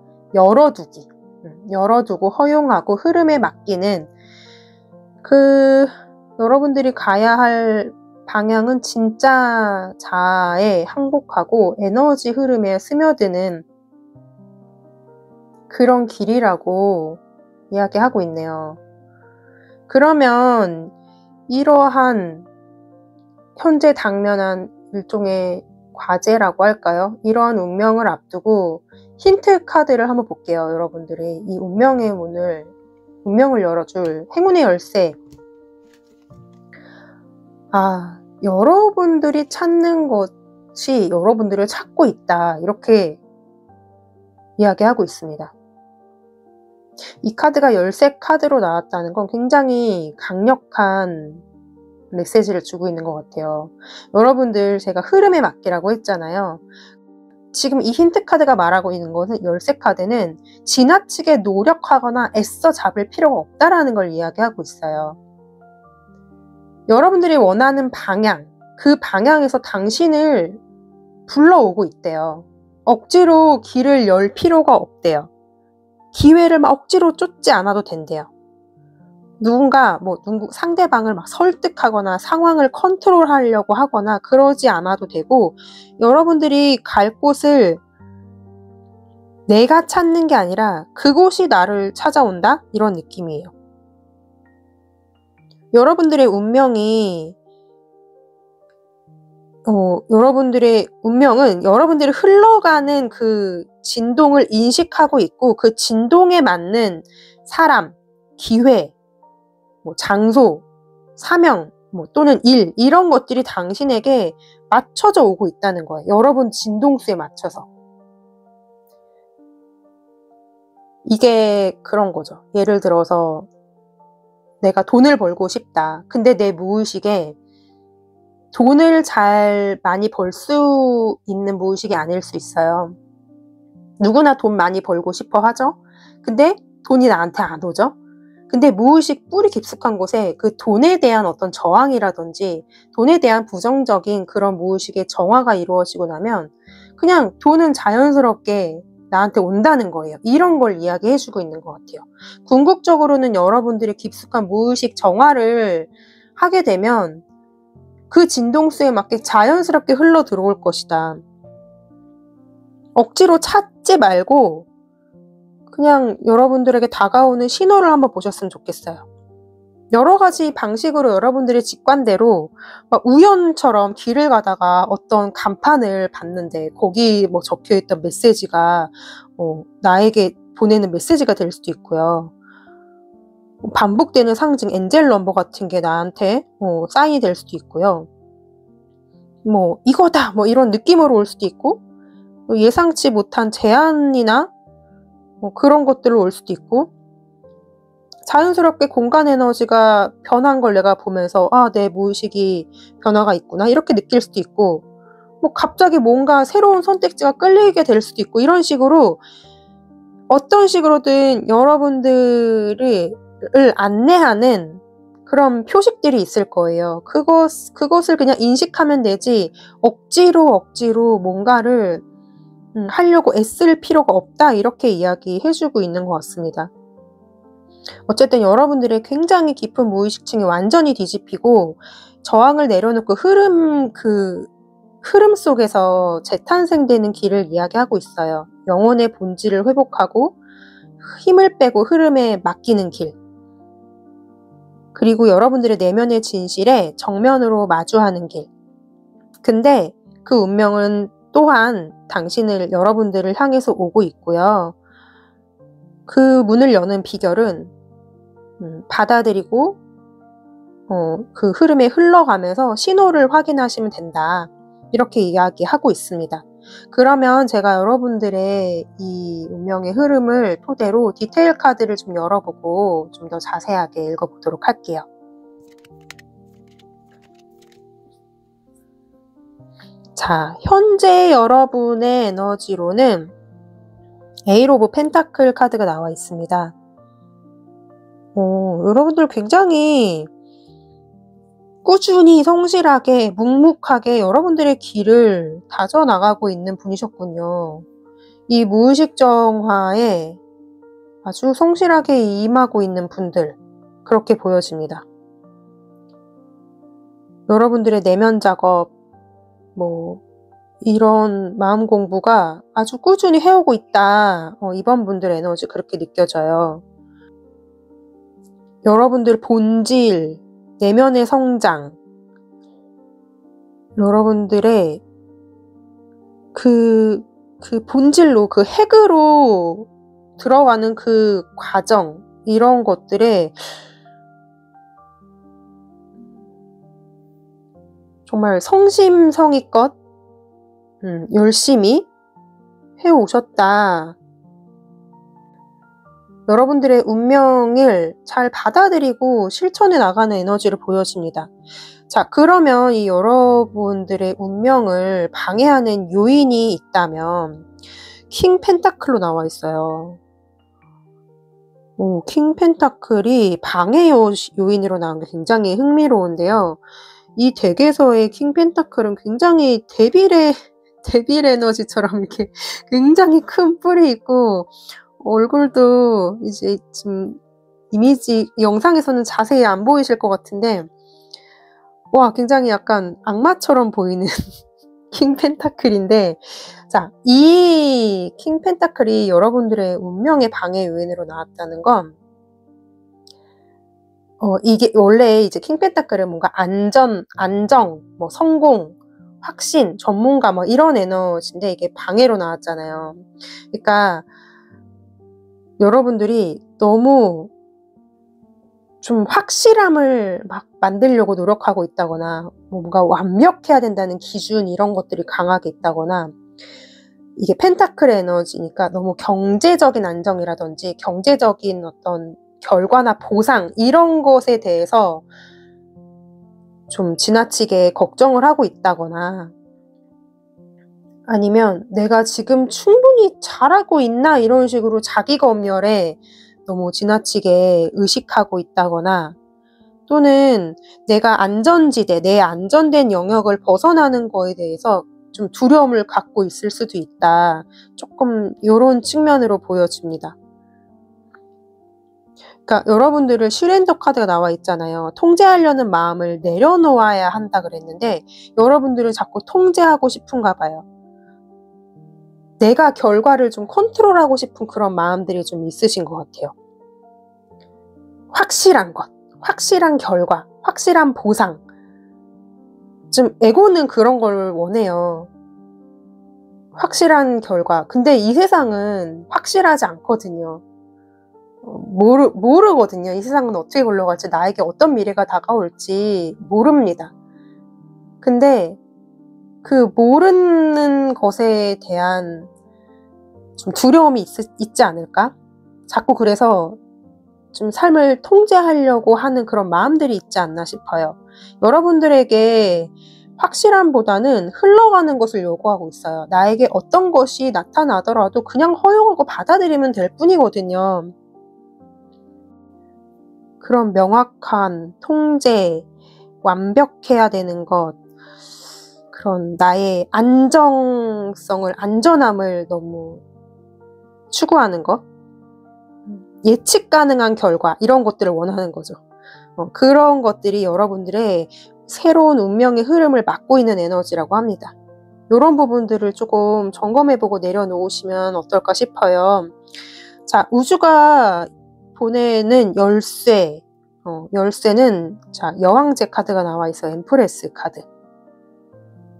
열어두고 허용하고 흐름에 맡기는 여러분들이 가야 할 방향은 진짜 자아에 항복하고 에너지 흐름에 스며드는 그런 길이라고 이야기하고 있네요. 그러면 이러한 현재 당면한 일종의 과제라고 할까요? 이러한 운명을 앞두고 힌트 카드를 한번 볼게요. 여러분들이 이 운명의 운명을 열어줄 행운의 열쇠. 여러분들이 찾는 것이 여러분들을 찾고 있다. 이렇게 이야기하고 있습니다. 이 카드가 열쇠 카드로 나왔다는 건 굉장히 강력한 메시지를 주고 있는 것 같아요. 여러분들 제가 흐름에 맡기라고 했잖아요. 지금 이 힌트 카드가 말하고 있는 것은 열쇠 카드는 지나치게 노력하거나 애써 잡을 필요가 없다라는 걸 이야기하고 있어요. 여러분들이 원하는 방향, 그 방향에서 당신을 불러오고 있대요. 억지로 길을 열 필요가 없대요. 기회를 막 억지로 쫓지 않아도 된대요. 누군가 상대방을 막 설득하거나 상황을 컨트롤하려고 하거나 그러지 않아도 되고, 여러분들이 갈 곳을 내가 찾는 게 아니라 그곳이 나를 찾아온다? 이런 느낌이에요. 여러분들의 운명은 여러분들이 흘러가는 그 진동을 인식하고 있고, 그 진동에 맞는 사람, 기회, 장소, 사명, 또는 일, 이런 것들이 당신에게 맞춰져 오고 있다는 거예요. 여러분 진동수에 맞춰서. 이게 그런 거죠. 예를 들어서 내가 돈을 벌고 싶다. 근데 내 무의식에 돈을 많이 벌 수 있는 무의식이 아닐 수 있어요. 누구나 돈 많이 벌고 싶어 하죠. 근데 돈이 나한테 안 오죠. 근데 무의식 뿌리 깊숙한 곳에 그 돈에 대한 어떤 저항이라든지 돈에 대한 부정적인 그런 무의식의 정화가 이루어지고 나면 그냥 돈은 자연스럽게 나한테 온다는 거예요. 이런 걸 이야기해주고 있는 것 같아요. 궁극적으로는 여러분들이 깊숙한 무의식 정화를 하게 되면 그 진동수에 맞게 자연스럽게 흘러 들어올 것이다. 억지로 찾지 말고 그냥 여러분들에게 다가오는 신호를 한번 보셨으면 좋겠어요. 여러 가지 방식으로 여러분들이 직관대로 우연처럼 길을 가다가 어떤 간판을 봤는데 거기 적혀있던 메시지가 나에게 보내는 메시지가 될 수도 있고요. 반복되는 상징, 엔젤 넘버 같은 게 나한테 사인이 될 수도 있고요. 이거다! 이런 느낌으로 올 수도 있고, 예상치 못한 제안이나 그런 것들로 올 수도 있고, 자연스럽게 공간 에너지가 변한 걸 내가 보면서 내 무의식이 변화가 있구나 이렇게 느낄 수도 있고, 갑자기 뭔가 새로운 선택지가 끌리게 될 수도 있고, 이런 식으로 어떤 식으로든 여러분들을 안내하는 그런 표식들이 있을 거예요. 그것을 그냥 인식하면 되지 억지로 뭔가를 하려고 애쓸 필요가 없다, 이렇게 이야기해주고 있는 것 같습니다. 어쨌든 여러분들의 굉장히 깊은 무의식층이 완전히 뒤집히고 저항을 내려놓고 흐름 속에서 재탄생되는 길을 이야기하고 있어요. 영혼의 본질을 회복하고 힘을 빼고 흐름에 맡기는 길. 그리고 여러분들의 내면의 진실에 정면으로 마주하는 길. 근데 그 운명은 또한 여러분들을 향해서 오고 있고요. 그 문을 여는 비결은 받아들이고 그 흐름에 흘러가면서 신호를 확인하시면 된다, 이렇게 이야기하고 있습니다. 그러면 제가 여러분들의 이 운명의 흐름을 토대로 디테일 카드를 좀 열어보고 좀 더 자세하게 읽어보도록 할게요. 자, 현재 여러분의 에너지로는 에잇 오브 펜타클 카드가 나와 있습니다. 여러분들 굉장히 꾸준히 성실하게 묵묵하게 여러분들의 길을 다져나가고 있는 분이셨군요. 이 무의식 정화에 아주 성실하게 임하고 있는 분들, 그렇게 보여집니다. 여러분들의 내면 작업, 이런 마음 공부가 아주 꾸준히 해오고 있다. 이번 분들의 에너지 그렇게 느껴져요. 여러분들 본질, 내면의 성장, 여러분들의 그 본질로, 그 핵으로 들어가는 그 과정, 이런 것들에 정말 성심성의껏 열심히 해오셨다. 여러분들의 운명을 잘 받아들이고 실천해 나가는 에너지를 보여줍니다. 자, 그러면 이 여러분들의 운명을 방해하는 요인이 있다면 킹 펜타클로 나와 있어요. 킹 펜타클이 방해 요인으로 나온 게 굉장히 흥미로운데요. 이 덱에서의 킹 펜타클은 굉장히 데빌 에너지처럼 이렇게 굉장히 큰 뿔이 있고, 얼굴도 이제 지금 이미지 영상에서는 자세히 안 보이실 것 같은데, 와, 굉장히 약간 악마처럼 보이는 킹 펜타클인데, 자, 이 킹 펜타클이 여러분들의 운명의 방해 요인으로 나왔다는 건, 이게 원래 이제 킹 펜타클은 뭔가 안정, 뭐 성공, 확신, 전문가 뭐 이런 에너지인데 이게 방해로 나왔잖아요. 그러니까 여러분들이 너무 좀 확실함을 막 만들려고 노력하고 있다거나, 뭔가 완벽해야 된다는 기준 이런 것들이 강하게 있다거나, 이게 펜타클 에너지니까 너무 경제적인 안정이라든지 경제적인 어떤 결과나 보상 이런 것에 대해서 좀 지나치게 걱정을 하고 있다거나, 아니면 내가 지금 충분히 잘하고 있나 이런 식으로 자기 검열에 너무 지나치게 의식하고 있다거나, 또는 내가 안전지대, 내 안전된 영역을 벗어나는 거에 대해서 좀 두려움을 갖고 있을 수도 있다. 조금 이런 측면으로 보여집니다. 그러니까 여러분들은 슈렌더 카드가 나와 있잖아요. 통제하려는 마음을 내려놓아야 한다 그랬는데 여러분들은 자꾸 통제하고 싶은가 봐요. 내가 결과를 좀 컨트롤하고 싶은 그런 마음들이 좀 있으신 것 같아요. 확실한 것, 확실한 결과, 확실한 보상. 좀 에고는 그런 걸 원해요. 확실한 결과. 근데 이 세상은 확실하지 않거든요. 모르거든요. 이 세상은 어떻게 굴러갈지, 나에게 어떤 미래가 다가올지 모릅니다. 근데 그 모르는 것에 대한 좀 두려움이 있지 않을까? 자꾸 그래서 좀 삶을 통제하려고 하는 그런 마음들이 있지 않나 싶어요. 여러분들에게 확실함보다는 흘러가는 것을 요구하고 있어요. 나에게 어떤 것이 나타나더라도 그냥 허용하고 받아들이면 될 뿐이거든요. 그런 명확한 통제, 완벽해야 되는 것, 그런 나의 안전함을 너무 추구하는 것, 예측 가능한 결과, 이런 것들을 원하는 거죠. 그런 것들이 여러분들의 새로운 운명의 흐름을 막고 있는 에너지라고 합니다. 이런 부분들을 조금 점검해보고 내려놓으시면 어떨까 싶어요. 자, 우주가 보내는 열쇠는 자, 여왕제 카드가 나와 있어요. 엠프레스 카드.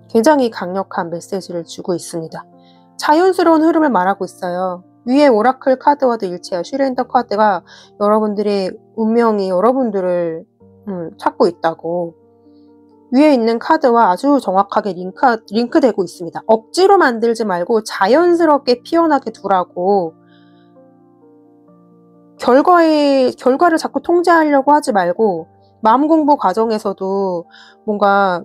굉장히 강력한 메시지를 주고 있습니다. 자연스러운 흐름을 말하고 있어요. 위에 오라클 카드와도 일치해요. 슈렌더 카드가 여러분들의 운명이 여러분들을 찾고 있다고. 위에 있는 카드와 아주 정확하게 링크되고 있습니다. 억지로 만들지 말고 자연스럽게 피어나게 두라고. 결과를 자꾸 통제하려고 하지 말고, 마음 공부 과정에서도 뭔가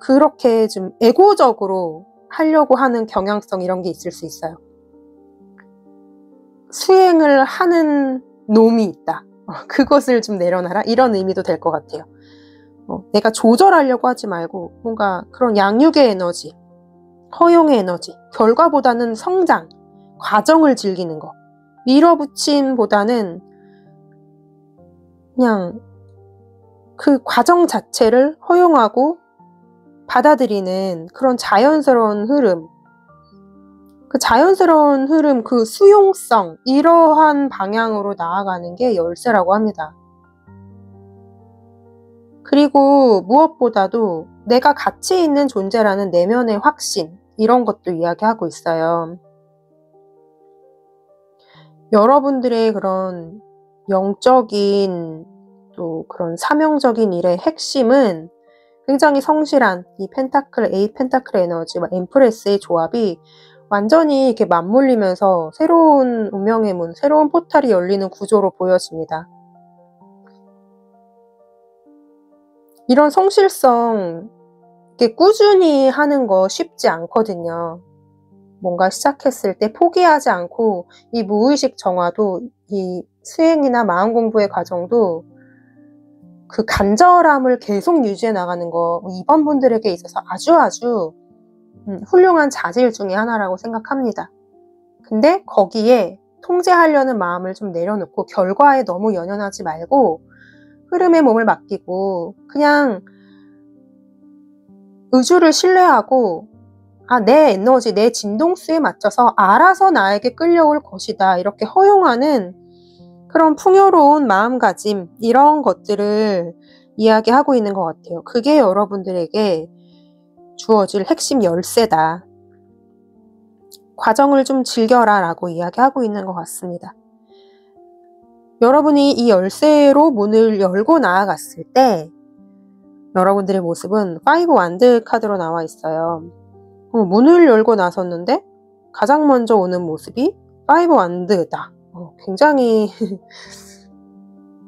그렇게 좀 에고적으로 하려고 하는 경향성 이런 게 있을 수 있어요. 수행을 하는 놈이 있다. 그것을 좀 내려놔라. 이런 의미도 될 것 같아요. 내가 조절하려고 하지 말고 뭔가 그런 양육의 에너지, 허용의 에너지, 결과보다는 성장, 과정을 즐기는 거. 밀어붙임보다는 그냥 그 과정 자체를 허용하고 받아들이는 그런 자연스러운 흐름, 그 자연스러운 흐름, 그 수용성, 이러한 방향으로 나아가는 게 열쇠라고 합니다. 그리고 무엇보다도 내가 가치 있는 존재라는 내면의 확신, 이런 것도 이야기하고 있어요. 여러분들의 그런 영적인 또 그런 사명적인 일의 핵심은 굉장히 성실한 이 A 펜타클 에너지와 엠프레스의 조합이 완전히 이렇게 맞물리면서 새로운 운명의 문, 새로운 포탈이 열리는 구조로 보여집니다. 이런 성실성, 이렇게 꾸준히 하는 거 쉽지 않거든요. 뭔가 시작했을 때 포기하지 않고 이 무의식 정화도 이 수행이나 마음 공부의 과정도 그 간절함을 계속 유지해 나가는 거 2번 분들에게 있어서 아주 훌륭한 자질 중에 하나라고 생각합니다. 근데 거기에 통제하려는 마음을 좀 내려놓고 결과에 너무 연연하지 말고 흐름에 몸을 맡기고 그냥 의주를 신뢰하고 내 에너지, 내 진동수에 맞춰서 알아서 나에게 끌려올 것이다. 이렇게 허용하는 그런 풍요로운 마음가짐, 이런 것들을 이야기하고 있는 것 같아요. 그게 여러분들에게 주어질 핵심 열쇠다. 과정을 좀 즐겨라 라고 이야기하고 있는 것 같습니다. 여러분이 이 열쇠로 문을 열고 나아갔을 때 여러분들의 모습은 5 완드 카드로 나와 있어요. 문을 열고 나섰는데 가장 먼저 오는 모습이 5 완드다. 굉장히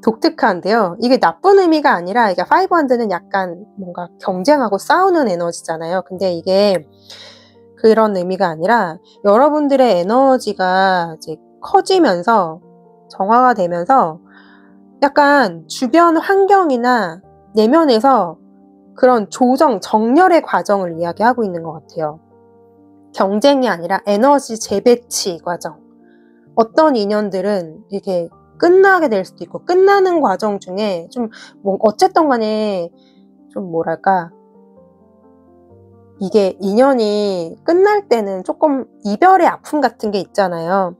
독특한데요. 이게 나쁜 의미가 아니라 이게 5 완드는 약간 뭔가 경쟁하고 싸우는 에너지잖아요. 근데 이게 그런 의미가 아니라 여러분들의 에너지가 이제 커지면서 정화가 되면서 약간 주변 환경이나 내면에서 그런 조정, 정렬의 과정을 이야기하고 있는 것 같아요. 경쟁이 아니라 에너지 재배치 과정. 어떤 인연들은 이렇게 끝나게 될 수도 있고 끝나는 과정 중에 좀 뭐 어쨌든 간에 좀 뭐랄까 이게 인연이 끝날 때는 조금 이별의 아픔 같은 게 있잖아요.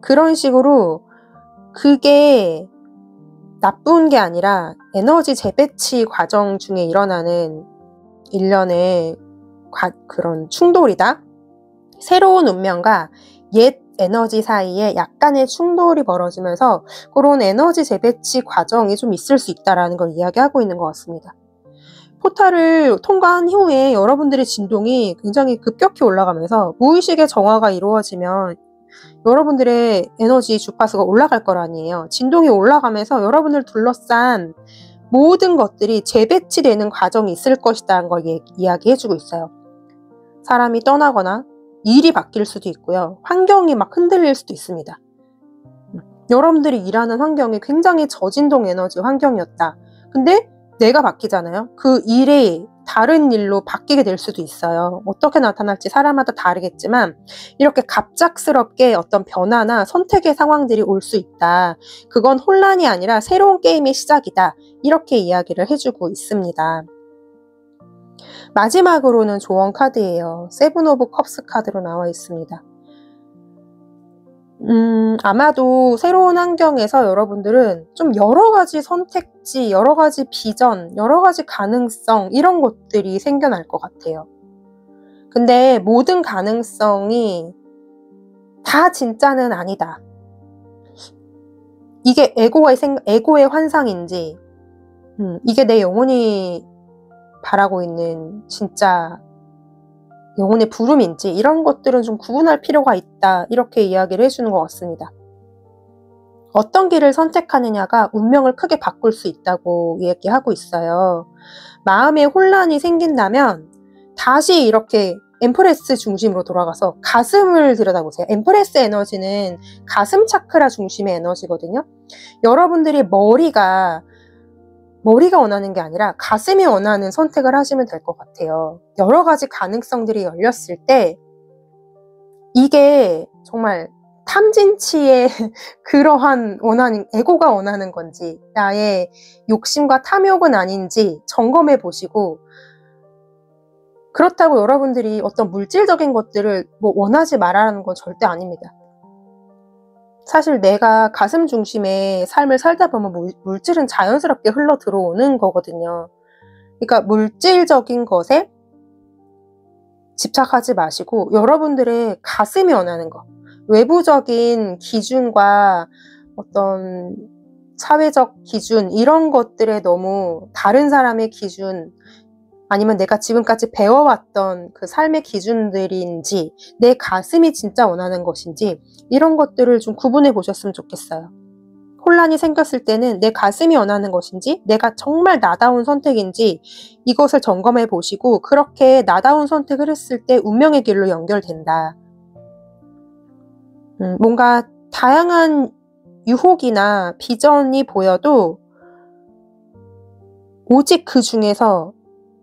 그런 식으로 그게 나쁜 게 아니라 에너지 재배치 과정 중에 일어나는 일련의 그런 충돌이다. 새로운 운명과 옛 에너지 사이에 약간의 충돌이 벌어지면서 그런 에너지 재배치 과정이 좀 있을 수 있다라는 걸 이야기하고 있는 것 같습니다. 포탈을 통과한 후에 여러분들의 진동이 굉장히 급격히 올라가면서 무의식의 정화가 이루어지면 여러분들의 에너지 주파수가 올라갈 거라니에요. 진동이 올라가면서 여러분을 둘러싼 모든 것들이 재배치되는 과정이 있을 것이라는 걸 이야기해주고 있어요. 사람이 떠나거나 일이 바뀔 수도 있고요. 환경이 막 흔들릴 수도 있습니다. 여러분들이 일하는 환경이 굉장히 저진동 에너지 환경이었다. 근데 내가 바뀌잖아요. 그 일이 다른 일로 바뀌게 될 수도 있어요. 어떻게 나타날지 사람마다 다르겠지만 이렇게 갑작스럽게 어떤 변화나 선택의 상황들이 올 수 있다. 그건 혼란이 아니라 새로운 게임의 시작이다. 이렇게 이야기를 해주고 있습니다. 마지막으로는 조언 카드예요. 세븐 오브 컵스 카드로 나와 있습니다. 아마도 새로운 환경에서 여러분들은 좀 여러 가지 선택지, 여러 가지 비전, 여러 가지 가능성 이런 것들이 생겨날 것 같아요. 근데 모든 가능성이 다 진짜는 아니다. 이게 에고의 환상인지 이게 내 영혼이 바라고 있는 진짜 영혼의 부름인지 이런 것들은 좀 구분할 필요가 있다. 이렇게 이야기를 해주는 것 같습니다. 어떤 길을 선택하느냐가 운명을 크게 바꿀 수 있다고 얘기하고 있어요. 마음에 혼란이 생긴다면 다시 이렇게 엠프레스 중심으로 돌아가서 가슴을 들여다보세요. 엠프레스 에너지는 가슴 차크라 중심의 에너지거든요. 여러분들이 머리가 원하는 게 아니라 가슴이 원하는 선택을 하시면 될 것 같아요. 여러 가지 가능성들이 열렸을 때 이게 정말 탐진치의 그러한 에고가 원하는 건지 나의 욕심과 탐욕은 아닌지 점검해 보시고 그렇다고 여러분들이 어떤 물질적인 것들을 원하지 말라는 건 절대 아닙니다. 사실 내가 가슴 중심의 삶을 살다 보면 물질은 자연스럽게 흘러 들어오는 거거든요. 그러니까 물질적인 것에 집착하지 마시고 여러분들의 가슴이 원하는 것, 외부적인 기준과 어떤 사회적 기준 이런 것들에 너무 다른 사람의 기준 아니면 내가 지금까지 배워왔던 그 삶의 기준들인지 내 가슴이 진짜 원하는 것인지 이런 것들을 좀 구분해 보셨으면 좋겠어요. 혼란이 생겼을 때는 내 가슴이 원하는 것인지 내가 정말 나다운 선택인지 이것을 점검해 보시고 그렇게 나다운 선택을 했을 때 운명의 길로 연결된다. 뭔가 다양한 유혹이나 비전이 보여도 오직 그 중에서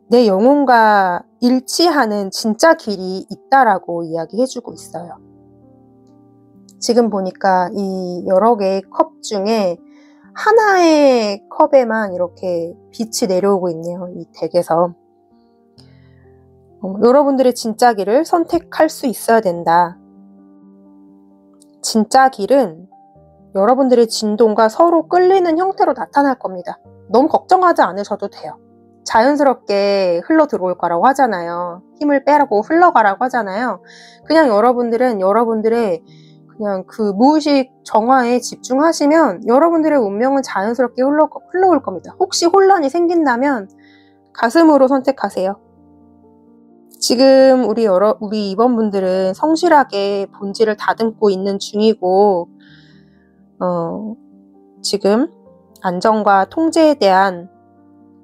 내 영혼과 일치하는 진짜 길이 있다라고 이야기해주고 있어요. 지금 보니까 이 여러 개의 컵 중에 하나의 컵에만 이렇게 빛이 내려오고 있네요. 이 덱에서. 여러분들의 진짜 길을 선택할 수 있어야 된다. 진짜 길은 여러분들의 진동과 서로 끌리는 형태로 나타날 겁니다. 너무 걱정하지 않으셔도 돼요. 자연스럽게 흘러 들어올 거라고 하잖아요. 힘을 빼라고 흘러가라고 하잖아요. 그냥 여러분들은 여러분들의 그냥 그 무의식 정화에 집중하시면 여러분들의 운명은 자연스럽게 흘러올 겁니다. 혹시 혼란이 생긴다면 가슴으로 선택하세요. 지금 우리 이번분들은 성실하게 본질을 다듬고 있는 중이고 지금 안정과 통제에 대한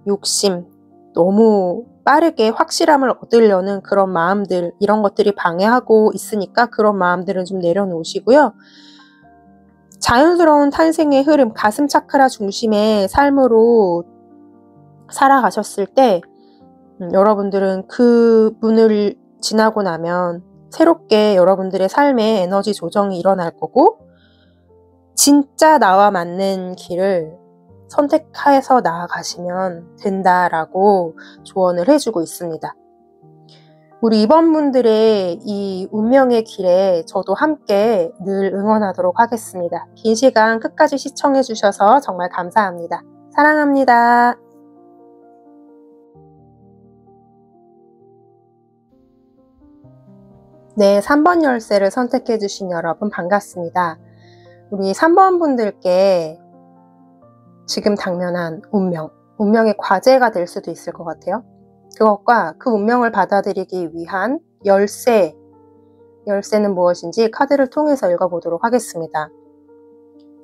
욕심, 너무 빠르게 확실함을 얻으려는 그런 마음들, 이런 것들이 방해하고 있으니까 그런 마음들은 좀 내려놓으시고요. 자연스러운 탄생의 흐름, 가슴 차크라 중심의 삶으로 살아가셨을 때 여러분들은 그 문을 지나고 나면 새롭게 여러분들의 삶의 에너지 조정이 일어날 거고 진짜 나와 맞는 길을 선택해서 나아가시면 된다라고 조언을 해주고 있습니다. 우리 이번분들의 이 운명의 길에 저도 함께 늘 응원하도록 하겠습니다. 긴 시간 끝까지 시청해주셔서 정말 감사합니다. 사랑합니다. 네, 3번 열쇠를 선택해주신 여러분 반갑습니다. 우리 3번 분들께 지금 당면한 운명의 과제가 될 수도 있을 것 같아요. 그것과 그 운명을 받아들이기 위한 열쇠는 무엇인지 카드를 통해서 읽어보도록 하겠습니다.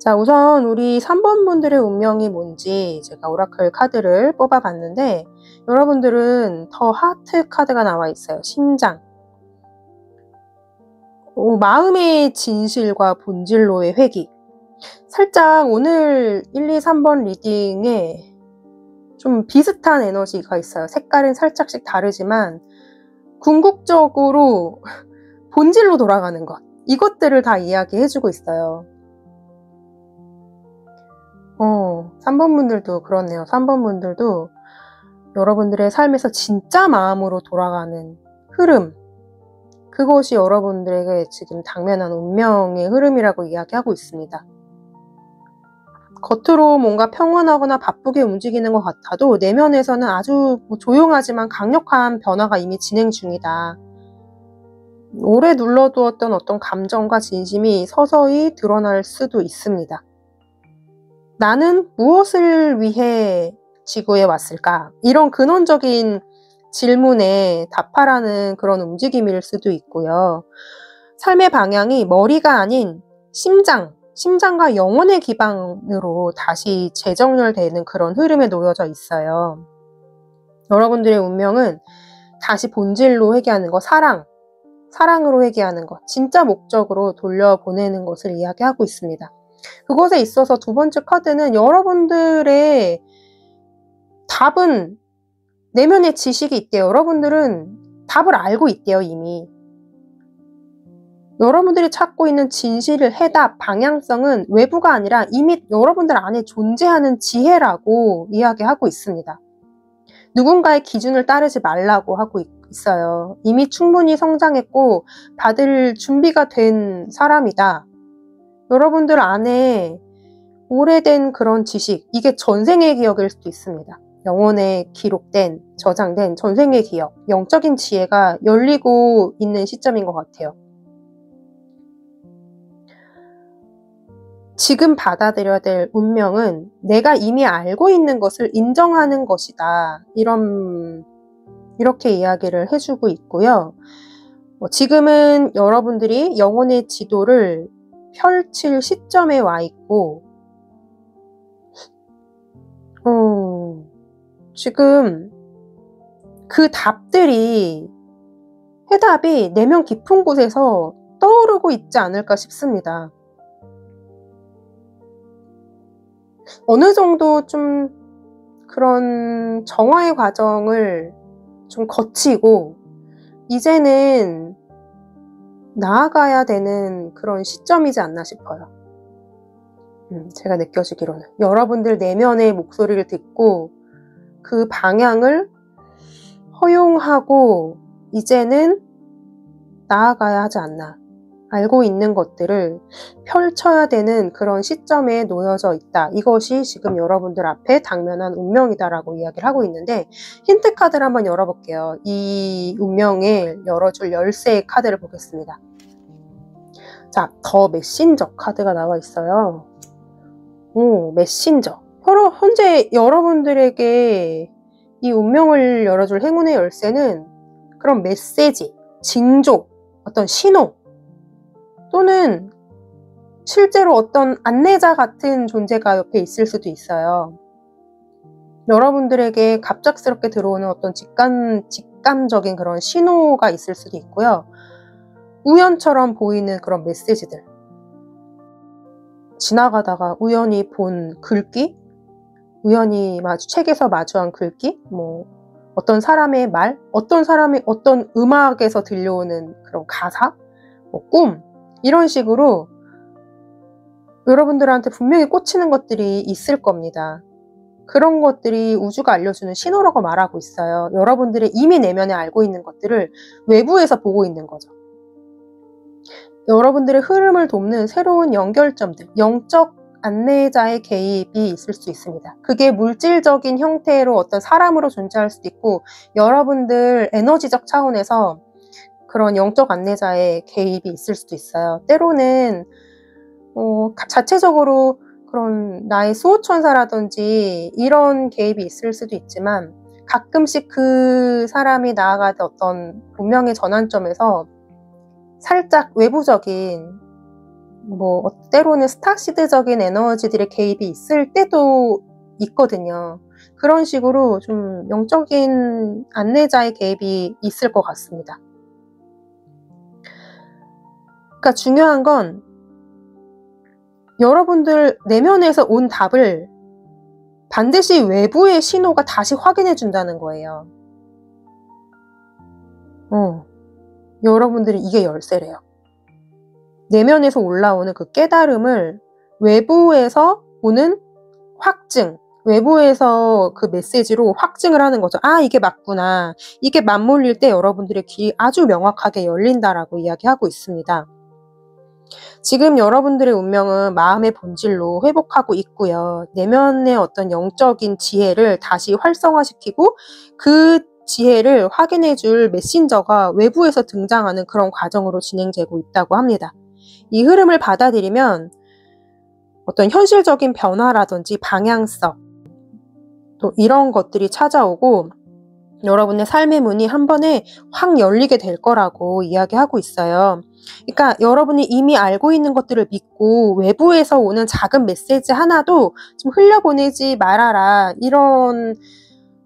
자, 우선 우리 3번 분들의 운명이 뭔지 제가 오라클 카드를 뽑아봤는데 여러분들은 더 하트 카드가 나와 있어요. 심장. 마음의 진실과 본질로의 회귀. 살짝 오늘 1, 2, 3번 리딩에 좀 비슷한 에너지가 있어요. 색깔은 살짝씩 다르지만 궁극적으로 본질로 돌아가는 것. 이것들을 다 이야기해주고 있어요. 3번 분들도 그렇네요. 3번 분들도 여러분들의 삶에서 진짜 마음으로 돌아가는 흐름. 그것이 여러분들에게 지금 당면한 운명의 흐름이라고 이야기하고 있습니다. 겉으로 뭔가 평온하거나 바쁘게 움직이는 것 같아도 내면에서는 아주 조용하지만 강력한 변화가 이미 진행 중이다. 오래 눌러두었던 어떤 감정과 진심이 서서히 드러날 수도 있습니다. 나는 무엇을 위해 지구에 왔을까? 이런 근원적인 질문에 답하라는 그런 움직임일 수도 있고요. 삶의 방향이 머리가 아닌 심장과 영혼의 기반으로 다시 재정렬되는 그런 흐름에 놓여져 있어요. 여러분들의 운명은 다시 본질로 회귀하는 것, 사랑으로 회귀하는 것, 진짜 목적으로 돌려보내는 것을 이야기하고 있습니다. 그것에 있어서 두 번째 카드는 여러분들의 답은 내면의 지식이 있대요. 여러분들은 답을 알고 있대요, 이미. 여러분들이 찾고 있는 진실을 해답, 방향성은 외부가 아니라 이미 여러분들 안에 존재하는 지혜라고 이야기하고 있습니다. 누군가의 기준을 따르지 말라고 하고 있어요. 이미 충분히 성장했고 받을 준비가 된 사람이다. 여러분들 안에 오래된 그런 지식, 이게 전생의 기억일 수도 있습니다. 영혼에 기록된, 저장된 전생의 기억, 영적인 지혜가 열리고 있는 시점인 것 같아요. 지금 받아들여야 될 운명은 내가 이미 알고 있는 것을 인정하는 것이다. 이렇게 이야기를 해주고 있고요. 지금은 여러분들이 영혼의 지도를 펼칠 시점에 와 있고 지금 그 해답이 내면 깊은 곳에서 떠오르고 있지 않을까 싶습니다. 어느 정도 좀 그런 정화의 과정을 좀 거치고 이제는 나아가야 되는 그런 시점이지 않나 싶어요. 제가 느껴지기로는 여러분들 내면의 목소리를 듣고 그 방향을 허용하고 이제는 나아가야 하지 않나. 알고 있는 것들을 펼쳐야 되는 그런 시점에 놓여져 있다. 이것이 지금 여러분들 앞에 당면한 운명이다라고 이야기를 하고 있는데 힌트 카드를 한번 열어볼게요. 이 운명을 열어줄 열쇠의 카드를 보겠습니다. 자, 더 메신저 카드가 나와 있어요. 메신저. 현재 여러분들에게 이 운명을 열어줄 행운의 열쇠는 그런 메시지, 징조, 어떤 신호 또는 실제로 어떤 안내자 같은 존재가 옆에 있을 수도 있어요. 여러분들에게 갑작스럽게 들어오는 어떤 직감적인 그런 신호가 있을 수도 있고요. 우연처럼 보이는 그런 메시지들. 지나가다가 우연히 본 글귀, 우연히 책에서 마주한 글귀, 어떤 사람의 말, 어떤 사람의 어떤 음악에서 들려오는 그런 가사, 꿈, 이런 식으로 여러분들한테 분명히 꽂히는 것들이 있을 겁니다. 그런 것들이 우주가 알려주는 신호라고 말하고 있어요. 여러분들의 이미 내면에 알고 있는 것들을 외부에서 보고 있는 거죠. 여러분들의 흐름을 돕는 새로운 연결점들, 영적 안내자의 개입이 있을 수 있습니다. 그게 물질적인 형태로 어떤 사람으로 존재할 수도 있고 여러분들 에너지적 차원에서 그런 영적 안내자의 개입이 있을 수도 있어요. 때로는 자체적으로 그런 나의 수호천사라든지 이런 개입이 있을 수도 있지만 가끔씩 그 사람이 나아갈 때 어떤 운명의 전환점에서 살짝 외부적인 때로는 스타시드적인 에너지들의 개입이 있을 때도 있거든요. 그런 식으로 좀 영적인 안내자의 개입이 있을 것 같습니다. 그러니까 중요한 건 여러분들 내면에서 온 답을 반드시 외부의 신호가 다시 확인해 준다는 거예요. 여러분들이 이게 열쇠래요. 내면에서 올라오는 그 깨달음을 외부에서 오는 확증, 외부에서 그 메시지로 확증을 하는 거죠. 아, 이게 맞구나. 이게 맞물릴 때 여러분들의 귀 아주 명확하게 열린다라고 이야기하고 있습니다. 지금 여러분들의 운명은 마음의 본질로 회복하고 있고요. 내면의 어떤 영적인 지혜를 다시 활성화시키고 그 지혜를 확인해줄 메신저가 외부에서 등장하는 그런 과정으로 진행되고 있다고 합니다. 이 흐름을 받아들이면 어떤 현실적인 변화라든지 방향성 또 이런 것들이 찾아오고 여러분의 삶의 문이 한 번에 확 열리게 될 거라고 이야기하고 있어요. 그러니까 여러분이 이미 알고 있는 것들을 믿고 외부에서 오는 작은 메시지 하나도 좀 흘려보내지 말아라 이런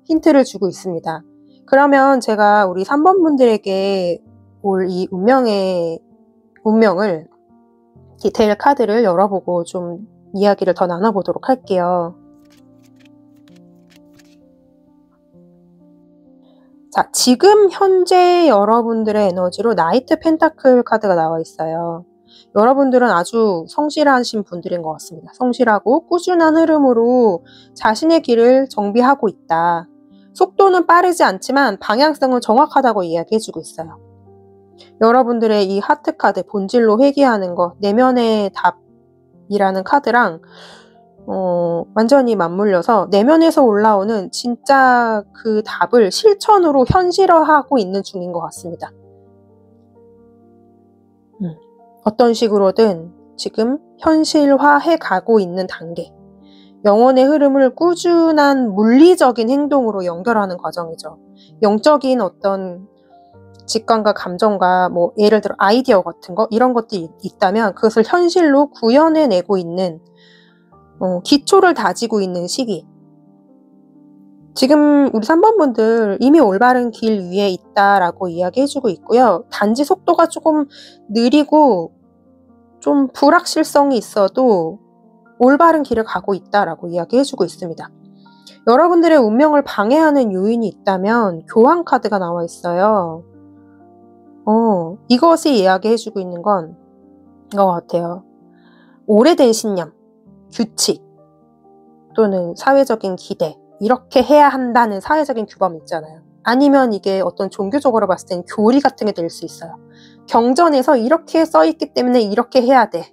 힌트를 주고 있습니다. 그러면 제가 우리 3번 분들에게 올 이 운명을 디테일 카드를 열어보고 좀 이야기를 더 나눠보도록 할게요. 자, 지금 현재 여러분들의 에너지로 나이트 펜타클 카드가 나와 있어요. 여러분들은 아주 성실하신 분들인 것 같습니다. 성실하고 꾸준한 흐름으로 자신의 길을 정비하고 있다. 속도는 빠르지 않지만 방향성은 정확하다고 이야기해주고 있어요. 여러분들의 이 하트 카드, 본질로 회귀하는 것, 내면의 답이라는 카드랑 완전히 맞물려서 내면에서 올라오는 진짜 그 답을 실천으로 현실화하고 있는 중인 것 같습니다. 어떤 식으로든 지금 현실화해 가고 있는 단계. 영혼의 흐름을 꾸준한 물리적인 행동으로 연결하는 과정이죠. 영적인 어떤 직관과 감정과 예를 들어 아이디어 같은 거 이런 것들이 있다면 그것을 현실로 구현해내고 있는 기초를 다지고 있는 시기. 지금 우리 3번 분들 이미 올바른 길 위에 있다라고 이야기해주고 있고요. 단지 속도가 조금 느리고 좀 불확실성이 있어도 올바른 길을 가고 있다라고 이야기해주고 있습니다. 여러분들의 운명을 방해하는 요인이 있다면 교황 카드가 나와 있어요. 이것이 이야기해주고 있는 건 이거 같아요. 오래된 신념, 규칙 또는 사회적인 기대, 이렇게 해야 한다는 사회적인 규범 있잖아요. 아니면 이게 어떤 종교적으로 봤을 땐 교리 같은 게 될 수 있어요. 경전에서 이렇게 써있기 때문에 이렇게 해야 돼,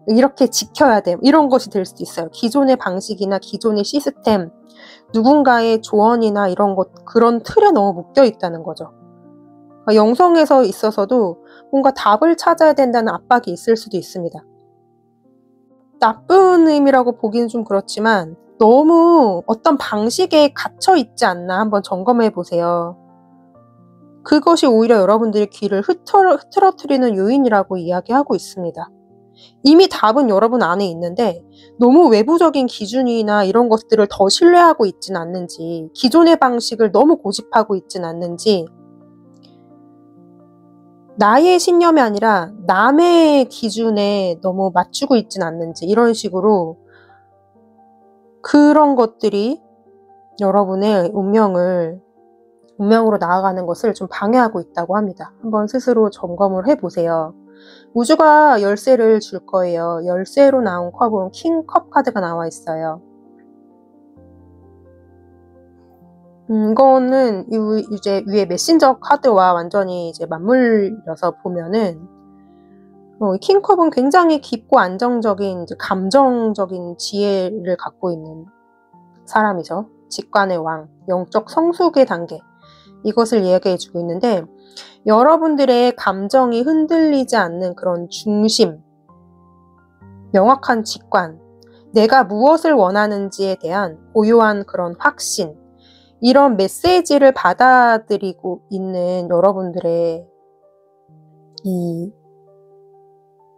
이렇게 지켜야 돼, 이런 것이 될 수도 있어요. 기존의 방식이나 기존의 시스템, 누군가의 조언이나 이런 것, 그런 틀에 너무 묶여 있다는 거죠. 영성에서 있어서도 뭔가 답을 찾아야 된다는 압박이 있을 수도 있습니다. 나쁜 의미라고 보기는 좀 그렇지만 너무 어떤 방식에 갇혀 있지 않나 한번 점검해 보세요. 그것이 오히려 여러분들의 길을 흐트러뜨리는 요인이라고 이야기하고 있습니다. 이미 답은 여러분 안에 있는데 너무 외부적인 기준이나 이런 것들을 더 신뢰하고 있진 않는지, 기존의 방식을 너무 고집하고 있진 않는지, 나의 신념이 아니라 남의 기준에 너무 맞추고 있진 않는지, 이런 식으로 그런 것들이 여러분의 운명으로 나아가는 것을 좀 방해하고 있다고 합니다. 한번 스스로 점검을 해보세요. 우주가 열쇠를 줄 거예요. 열쇠로 나온 컵은 킹컵 카드가 나와 있어요. 이거는 이제 위에 메신저 카드와 완전히 이제 맞물려서 보면은 킹컵은 굉장히 깊고 안정적인 이제 감정적인 지혜를 갖고 있는 사람이죠. 직관의 왕, 영적 성숙의 단계, 이것을 이야기해주고 있는데, 여러분들의 감정이 흔들리지 않는 그런 중심, 명확한 직관, 내가 무엇을 원하는지에 대한 고요한 그런 확신, 이런 메시지를 받아들이고 있는 여러분들의 이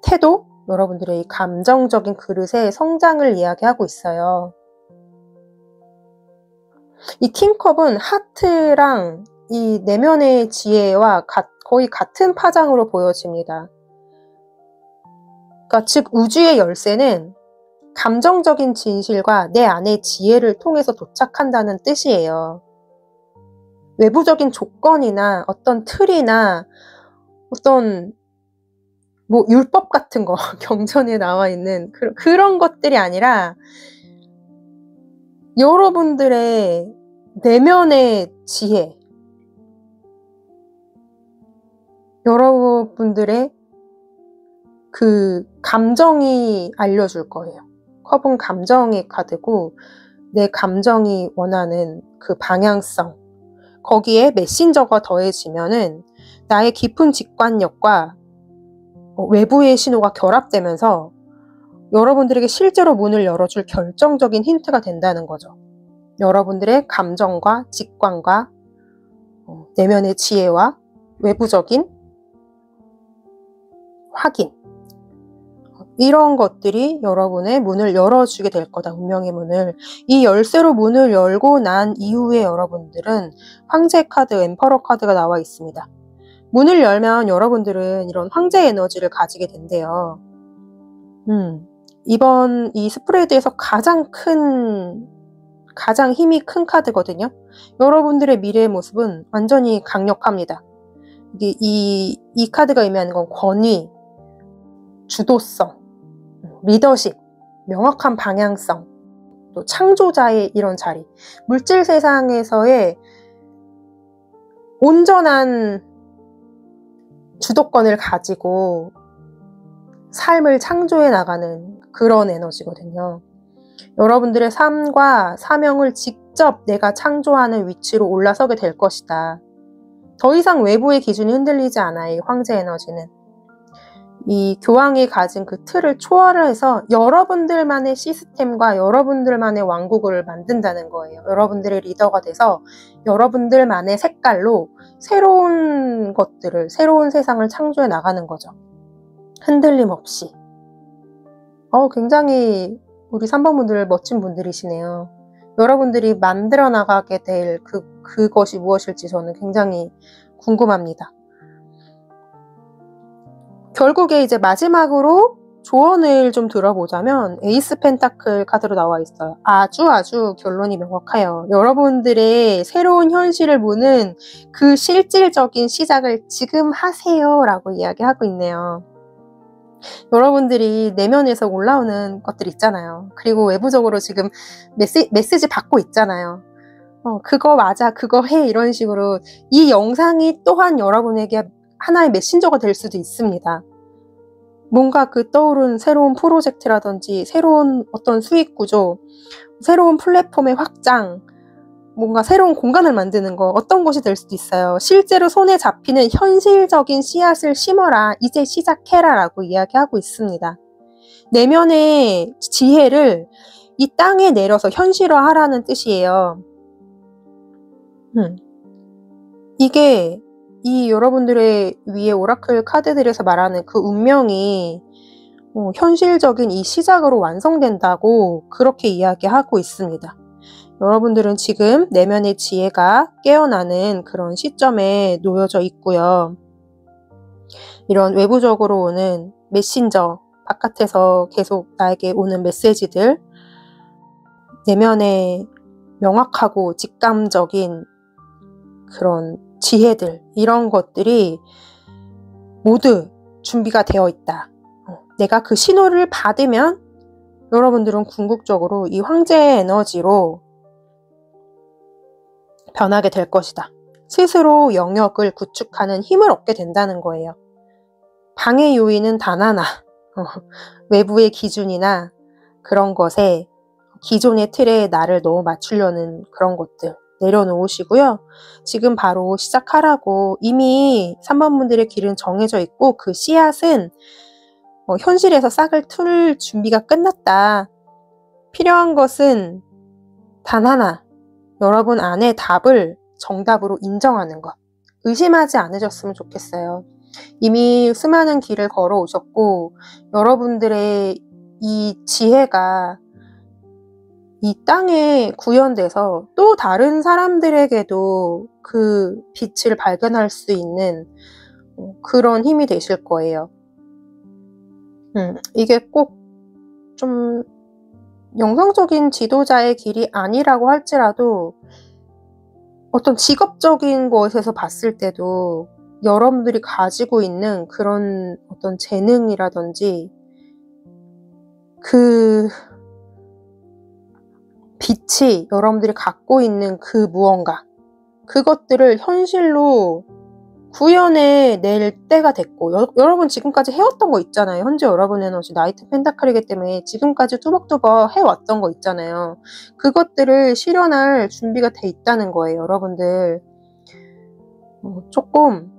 태도, 여러분들의 이 감정적인 그릇의 성장을 이야기하고 있어요. 이 킹컵은 하트랑 이 내면의 지혜와 거의 같은 파장으로 보여집니다. 그러니까 즉 우주의 열쇠는 감정적인 진실과 내 안의 지혜를 통해서 도착한다는 뜻이에요. 외부적인 조건이나 어떤 틀이나 어떤 율법 같은 거, 경전에 나와 있는 그런 것들이 아니라 여러분들의 내면의 지혜, 여러분들의 그 감정이 알려줄 거예요. 컵은 감정의 카드고 내 감정이 원하는 그 방향성, 거기에 메신저가 더해지면은 나의 깊은 직관력과 외부의 신호가 결합되면서 여러분들에게 실제로 문을 열어줄 결정적인 힌트가 된다는 거죠. 여러분들의 감정과 직관과 내면의 지혜와 외부적인 확인, 이런 것들이 여러분의 문을 열어주게 될 거다. 운명의 문을. 이 열쇠로 문을 열고 난 이후에 여러분들은 황제 카드, 엠퍼러 카드가 나와 있습니다. 문을 열면 여러분들은 이런 황제 에너지를 가지게 된대요. 이번 이 스프레드에서 가장 힘이 큰 카드거든요. 여러분들의 미래의 모습은 완전히 강력합니다. 이 카드가 의미하는 건 권위, 주도성, 리더십, 명확한 방향성, 또 창조자의 이런 자리, 물질 세상에서의 온전한 주도권을 가지고 삶을 창조해 나가는 그런 에너지거든요. 여러분들의 삶과 사명을 직접 내가 창조하는 위치로 올라서게 될 것이다. 더 이상 외부의 기준이 흔들리지 않아요. 이 황제 에너지는. 이 교황이 가진 그 틀을 초월을 해서 여러분들만의 시스템과 여러분들만의 왕국을 만든다는 거예요. 여러분들의 리더가 돼서 여러분들만의 색깔로 새로운 것들을, 새로운 세상을 창조해 나가는 거죠. 흔들림 없이. 굉장히 우리 3번 분들 멋진 분들이시네요. 여러분들이 만들어 나가게 될 그것이 무엇일지 저는 굉장히 궁금합니다. 결국에 이제 마지막으로 조언을 좀 들어보자면 에이스 펜타클 카드로 나와 있어요. 아주 결론이 명확해요. 여러분들의 새로운 현실을 무는 그 실질적인 시작을 지금 하세요 라고 이야기하고 있네요. 여러분들이 내면에서 올라오는 것들 있잖아요. 그리고 외부적으로 지금 메시지 받고 있잖아요. 그거 맞아, 그거 해, 이런 식으로 이 영상이 또한 여러분에게 하나의 메신저가 될 수도 있습니다. 뭔가 그 떠오른 새로운 프로젝트라든지 새로운 어떤 수익 구조, 새로운 플랫폼의 확장, 뭔가 새로운 공간을 만드는 거, 어떤 것이 될 수도 있어요. 실제로 손에 잡히는 현실적인 씨앗을 심어라, 이제 시작해라 라고 이야기하고 있습니다. 내면의 지혜를 이 땅에 내려서 현실화하라는 뜻이에요. 이게 이 여러분들의 위에 오라클 카드들에서 말하는 그 운명이 현실적인 이 시작으로 완성된다고 그렇게 이야기하고 있습니다. 여러분들은 지금 내면의 지혜가 깨어나는 그런 시점에 놓여져 있고요. 이런 외부적으로 오는 메신저, 바깥에서 계속 나에게 오는 메시지들, 내면의 명확하고 직감적인 그런 지혜들, 이런 것들이 모두 준비가 되어 있다. 내가 그 신호를 받으면 여러분들은 궁극적으로 이 황제의 에너지로 변하게 될 것이다. 스스로 영역을 구축하는 힘을 얻게 된다는 거예요. 방해 요인은 단 하나. 외부의 기준이나 그런 것에 기존의 틀에 나를 너무 맞추려는 그런 것들 내려놓으시고요. 지금 바로 시작하라고. 이미 3번 분들의 길은 정해져 있고 그 씨앗은 현실에서 싹을 틀 준비가 끝났다. 필요한 것은 단 하나. 여러분 안에 답을 정답으로 인정하는 것. 의심하지 않으셨으면 좋겠어요. 이미 수많은 길을 걸어오셨고 여러분들의 이 지혜가 이 땅에 구현돼서 또 다른 사람들에게도 그 빛을 발견할 수 있는 그런 힘이 되실 거예요. 이게 꼭 좀 영성적인 지도자의 길이 아니라고 할지라도 어떤 직업적인 것에서 봤을 때도 여러분들이 가지고 있는 그런 어떤 재능이라든지 그 빛이 여러분들이 갖고 있는 그 무언가, 그것들을 현실로 구현해 낼 때가 됐고, 여러분 지금까지 해왔던 거 있잖아요. 현재 여러분 에너지 나이트 펜타클이기 때문에 지금까지 뚜벅뚜벅 해왔던 거 있잖아요. 그것들을 실현할 준비가 돼 있다는 거예요. 여러분들 조금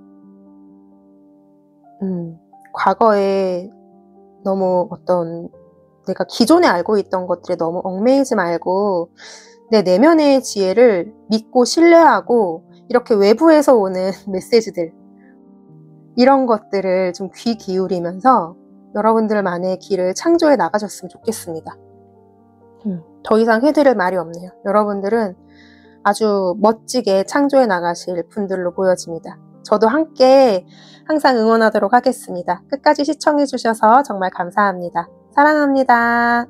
과거에 너무 어떤 내가 기존에 알고 있던 것들에 너무 얽매이지 말고 내 내면의 지혜를 믿고 신뢰하고 이렇게 외부에서 오는 메시지들, 이런 것들을 좀 귀 기울이면서 여러분들만의 길을 창조해 나가셨으면 좋겠습니다. 더 이상 해드릴 말이 없네요. 여러분들은 아주 멋지게 창조해 나가실 분들로 보여집니다. 저도 함께 항상 응원하도록 하겠습니다. 끝까지 시청해 주셔서 정말 감사합니다. 사랑합니다.